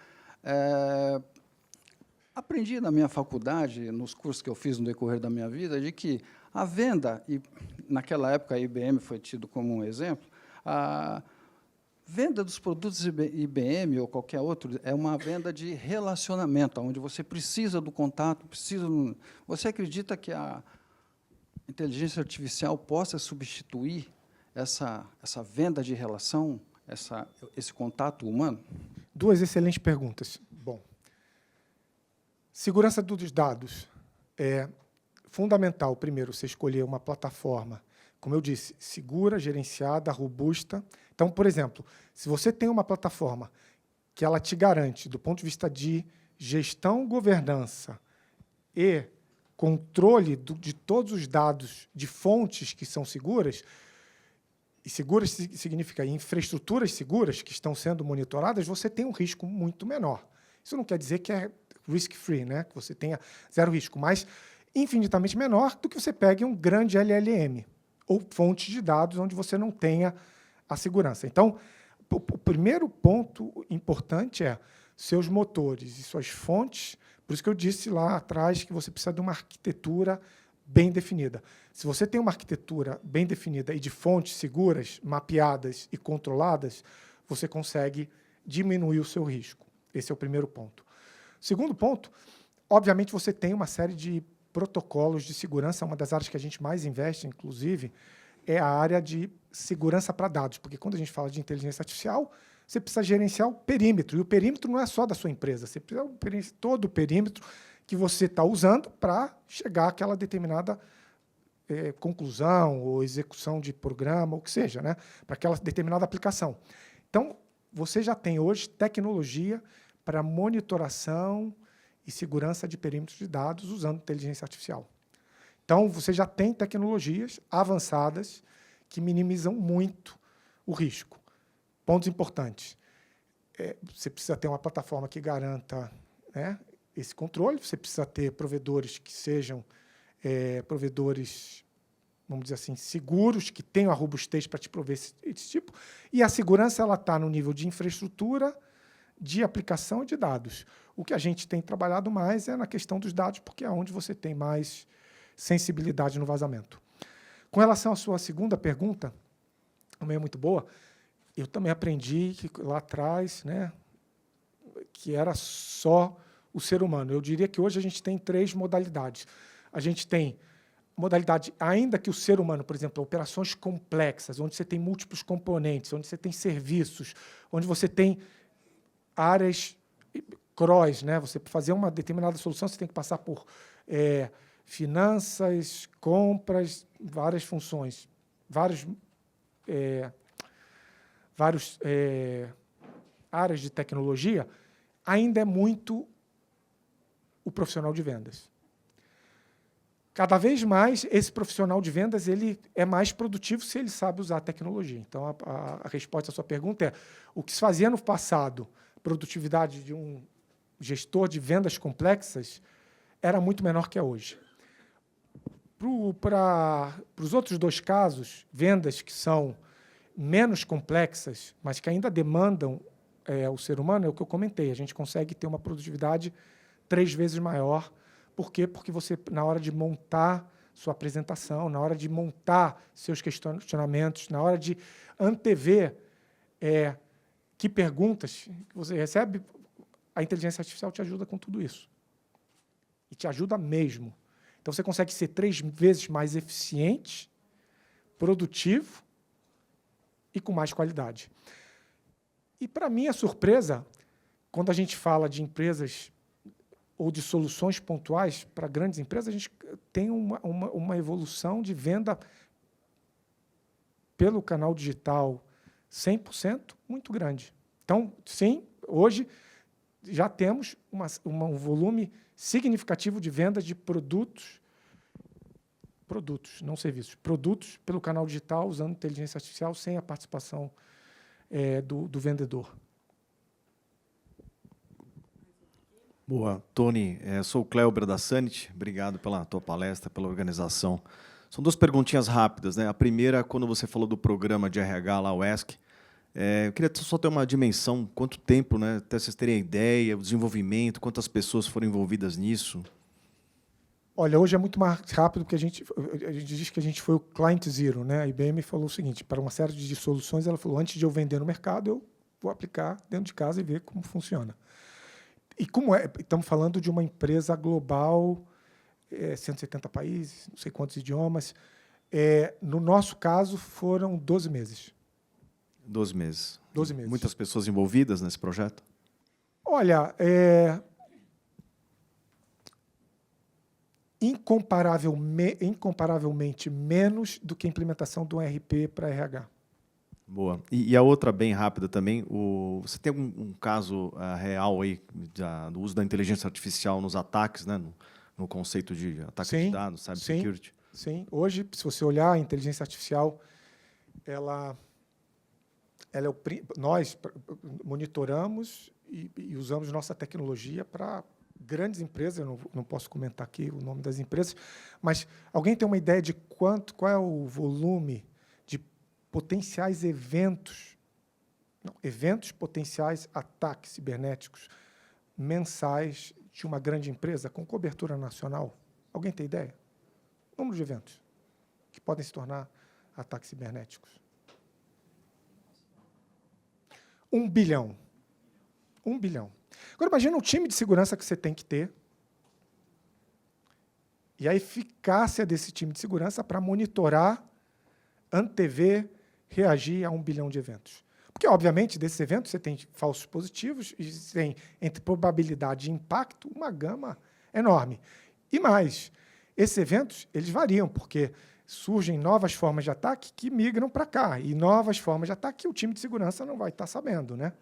aprendi na minha faculdade, nos cursos que eu fiz no decorrer da minha vida, de que a venda, e naquela época a IBM foi tido como um exemplo, a venda dos produtos IBM ou qualquer outro é uma venda de relacionamento, onde você precisa do contato, Você acredita que a inteligência artificial possa substituir essa venda de relação, esse contato humano? Duas excelentes perguntas. Bom, segurança dos dados é fundamental, primeiro, você escolher uma plataforma, como eu disse, segura, gerenciada, robusta. Então, por exemplo, se você tem uma plataforma que ela te garante, do ponto de vista de gestão, governança e controle de todos os dados de fontes que são seguras, e seguras significa infraestruturas seguras que estão sendo monitoradas, você tem um risco muito menor. Isso não quer dizer que é risk-free, né? Que você tenha zero risco, mas infinitamente menor do que você pegue um grande LLM ou fonte de dados onde você não tenha a segurança. Então, o primeiro ponto importante é seus motores e suas fontes. Por isso que eu disse lá atrás que você precisa de uma arquitetura bem definida. Se você tem uma arquitetura bem definida e de fontes seguras, mapeadas e controladas, você consegue diminuir o seu risco. Esse é o primeiro ponto. Segundo ponto, obviamente, você tem uma série de protocolos de segurança. Uma das áreas que a gente mais investe, inclusive, é a área de segurança para dados, porque quando a gente fala de inteligência artificial, você precisa gerenciar o perímetro, e o perímetro não é só da sua empresa, você precisa gerenciar todo o perímetro que você está usando para chegar àquela determinada conclusão ou execução de programa, ou o que seja, né, para aquela determinada aplicação. Então, você já tem hoje tecnologia para monitoração e segurança de perímetros de dados usando inteligência artificial. Então, você já tem tecnologias avançadas que minimizam muito o risco. Pontos importantes. Você precisa ter uma plataforma que garanta, né, esse controle, você precisa ter provedores que sejam provedores, vamos dizer assim, seguros, que tenham a robustez para te prover esse tipo. E a segurança está no nível de infraestrutura, de aplicação e de dados. O que a gente tem trabalhado mais é na questão dos dados, porque é onde você tem mais sensibilidade no vazamento. Com relação à sua segunda pergunta, também é muito boa, eu também aprendi que lá atrás, né, que era só o ser humano. Eu diria que hoje a gente tem 3 modalidades. A gente tem modalidade, ainda que o ser humano, por exemplo, operações complexas, onde você tem múltiplos componentes, onde você tem serviços, onde você tem áreas cross, né? Você, para fazer uma determinada solução, você tem que passar por finanças, compras, várias funções, várias áreas de tecnologia, ainda é muito o profissional de vendas. Cada vez mais, esse profissional de vendas ele é mais produtivo se ele sabe usar a tecnologia. Então, a resposta à sua pergunta é: o que se fazia no passado, produtividade de um gestor de vendas complexas, era muito menor que é hoje. Para os outros 2 casos, vendas que são menos complexas, mas que ainda demandam o ser humano, é o que eu comentei. A gente consegue ter uma produtividade 3 vezes maior. Por quê? Porque você, na hora de montar sua apresentação, na hora de montar seus questionamentos, na hora de antever que perguntas que você recebe, a inteligência artificial te ajuda com tudo isso. E te ajuda mesmo. Então, você consegue ser 3 vezes mais eficiente, produtivo e com mais qualidade. E, para minha surpresa, quando a gente fala de empresas ou de soluções pontuais para grandes empresas, a gente tem uma evolução de venda pelo canal digital 100% muito grande. Então, sim, hoje já temos um volume significativo de venda de produtos, não serviços, produtos pelo canal digital usando inteligência artificial sem a participação do vendedor. Boa. Tony, sou o Cléber da Sanit. Obrigado pela tua palestra, pela organização. São 2 perguntinhas rápidas, né? A primeira, quando você falou do programa de RH lá, o ESC, eu queria só ter uma dimensão, quanto tempo, né? Até vocês terem a ideia, o desenvolvimento, quantas pessoas foram envolvidas nisso? Olha, hoje é muito mais rápido, porque a gente diz que a gente foi o client zero, né? A IBM falou o seguinte, para uma série de soluções, ela falou, antes de eu vender no mercado, eu vou aplicar dentro de casa e ver como funciona. E como estamos falando de uma empresa global, 170 países, não sei quantos idiomas. No nosso caso, foram 12 meses. 12 meses. 12 meses. Muitas pessoas envolvidas nesse projeto? Olha, incomparavelmente menos do que a implementação do ERP para RH. Boa. E a outra, bem rápida também, você tem um caso real aí do uso da inteligência artificial nos ataques, né? No conceito de ataque de dados, cybersecurity? Sim. Hoje, se você olhar a inteligência artificial, nós monitoramos e usamos nossa tecnologia para grandes empresas. Eu não posso comentar aqui o nome das empresas, mas alguém tem uma ideia de qual é o volume de potenciais potenciais ataques cibernéticos mensais de uma grande empresa com cobertura nacional? Alguém tem ideia? Número de eventos que podem se tornar ataques cibernéticos. 1 bilhão. 1 bilhão. Agora, imagina o time de segurança que você tem que ter e a eficácia desse time de segurança para monitorar, antever, reagir a 1 bilhão de eventos. Porque, obviamente, desses eventos você tem falsos positivos e tem, entre probabilidade e impacto, uma gama enorme. E mais, esses eventos eles variam, porque surgem novas formas de ataque que migram para cá, e novas formas de ataque que o time de segurança não vai estar sabendo, né?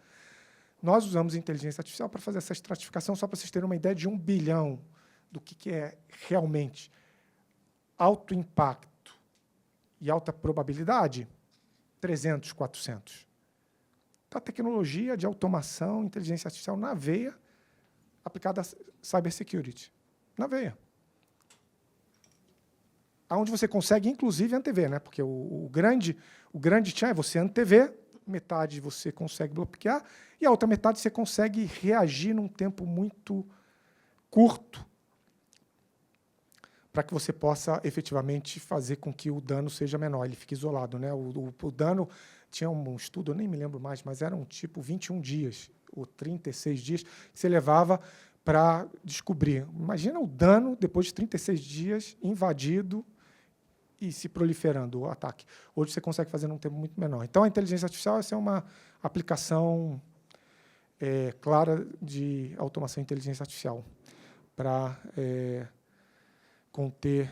Nós usamos inteligência artificial para fazer essa estratificação, só para vocês terem uma ideia de 1 bilhão, do que é realmente alto impacto e alta probabilidade, 300, 400. Então, a tecnologia de automação, inteligência artificial na veia, aplicada a cybersecurity. Na veia. Onde você consegue, inclusive, antever, né? Porque o grande tchan é você antever, metade você consegue bloquear, e a outra metade você consegue reagir num tempo muito curto para que você possa, efetivamente, fazer com que o dano seja menor, ele fique isolado, né? O dano, tinha um estudo, eu nem me lembro mais, mas era tipo 21 dias, ou 36 dias, que você levava para descobrir. Imagina o dano, depois de 36 dias, invadido e se proliferando o ataque. Hoje você consegue fazer num tempo muito menor. Então, a inteligência artificial essa é uma aplicação clara de automação e inteligência artificial para conter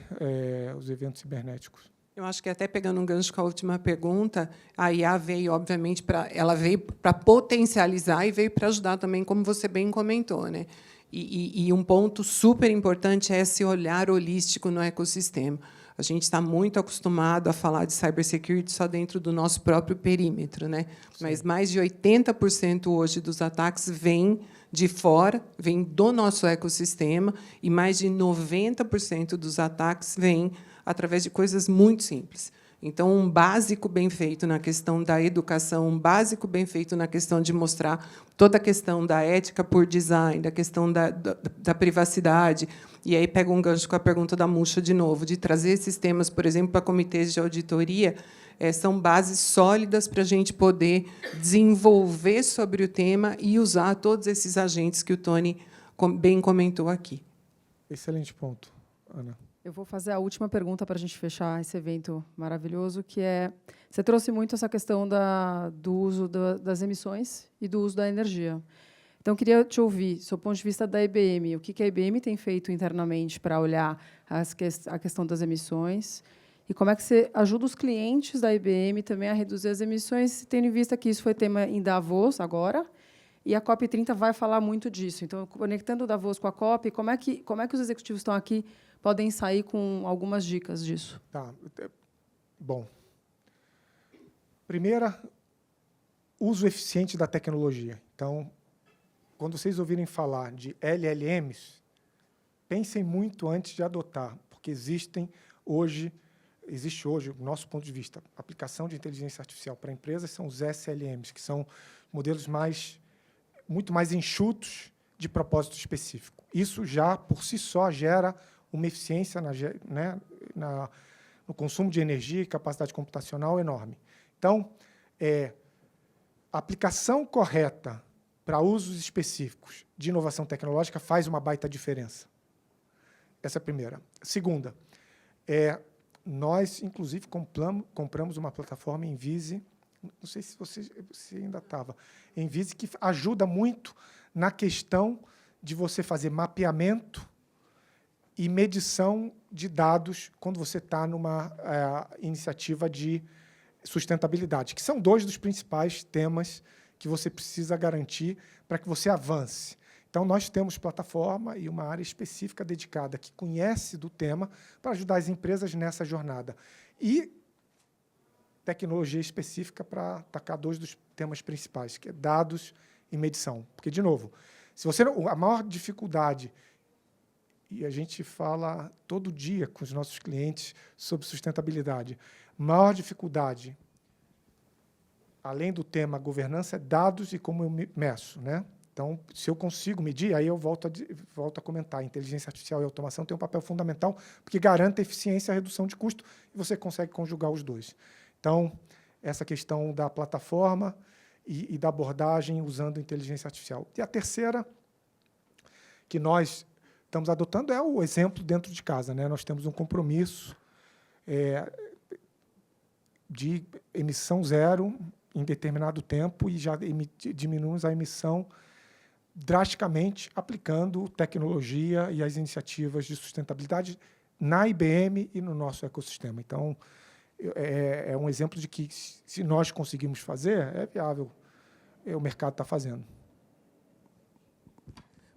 os eventos cibernéticos. Eu acho que, até pegando um gancho com a última pergunta, a IA veio, obviamente, para potencializar e veio para ajudar também, como você bem comentou, né? E um ponto super importante é esse olhar holístico no ecossistema. A gente está muito acostumado a falar de cybersecurity só dentro do nosso próprio perímetro, né? Mas mais de 80% hoje dos ataques vêm de fora, vêm do nosso ecossistema, e mais de 90% dos ataques vêm através de coisas muito simples. Então, um básico bem feito na questão da educação, um básico bem feito na questão de mostrar toda a questão da ética por design, da questão da privacidade. E aí pega um gancho com a pergunta da Muxa de novo, de trazer esses temas, por exemplo, para comitês de auditoria, são bases sólidas para a gente poder desenvolver sobre o tema e usar todos esses agentes que o Tony bem comentou aqui. Excelente ponto, Ana. Eu vou fazer a última pergunta para a gente fechar esse evento maravilhoso, que é, você trouxe muito essa questão do uso das emissões e do uso da energia. Então, eu queria te ouvir, do ponto de vista da IBM, o que a IBM tem feito internamente para olhar a questão das emissões e como é que você ajuda os clientes da IBM também a reduzir as emissões, tendo em vista que isso foi tema em Davos agora, e a COP30 vai falar muito disso. Então, conectando o Davos com a COP, como é que os executivos estão aqui podem sair com algumas dicas disso? Tá. Bom, primeira, uso eficiente da tecnologia. Então, quando vocês ouvirem falar de LLMs, pensem muito antes de adotar, porque existe hoje, do nosso ponto de vista, a aplicação de inteligência artificial para empresas são os SLMs, que são modelos muito mais enxutos de propósito específico. Isso já, por si só, gera uma eficiência no consumo de energia e capacidade computacional enorme. Então, a aplicação correta para usos específicos de inovação tecnológica faz uma baita diferença. Essa é a primeira. Segunda, nós, inclusive, compramos uma plataforma Envise, não sei se você ainda estava, Envise, que ajuda muito na questão de você fazer mapeamento e medição de dados quando você está numa iniciativa de sustentabilidade, que são dois dos principais temas que você precisa garantir para que você avance. Então, nós temos plataforma e uma área específica dedicada que conhece do tema para ajudar as empresas nessa jornada. E tecnologia específica para atacar dois dos temas principais, que é dados e medição. Porque, de novo, se você a maior dificuldade, e a gente fala todo dia com os nossos clientes sobre sustentabilidade, a maior dificuldade, além do tema governança, é dados e como eu meço, né? Então, se eu consigo medir, aí eu volto a comentar. A inteligência artificial e a automação têm um papel fundamental, porque garante a eficiência e a redução de custo, e você consegue conjugar os dois. Então, essa questão da plataforma e da abordagem usando inteligência artificial. E a terceira, que nós estamos adotando, é o exemplo dentro de casa, né? Nós temos um compromisso de emissão zero em determinado tempo e já diminuímos a emissão drasticamente aplicando tecnologia e as iniciativas de sustentabilidade na IBM e no nosso ecossistema. Então, é um exemplo de que, se nós conseguimos fazer, é viável, o mercado está fazendo.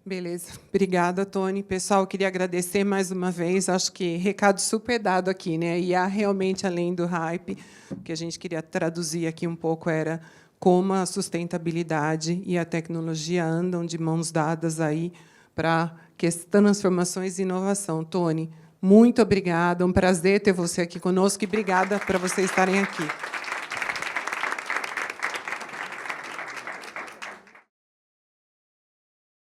Beleza. Obrigada, Tony. Pessoal, eu queria agradecer mais uma vez. Acho que recado super dado aqui, né? E há realmente, além do hype, o que a gente queria traduzir aqui um pouco era como a sustentabilidade e a tecnologia andam de mãos dadas aí para transformações e inovação. Tony, muito obrigada. Um prazer ter você aqui conosco e obrigada por vocês estarem aqui.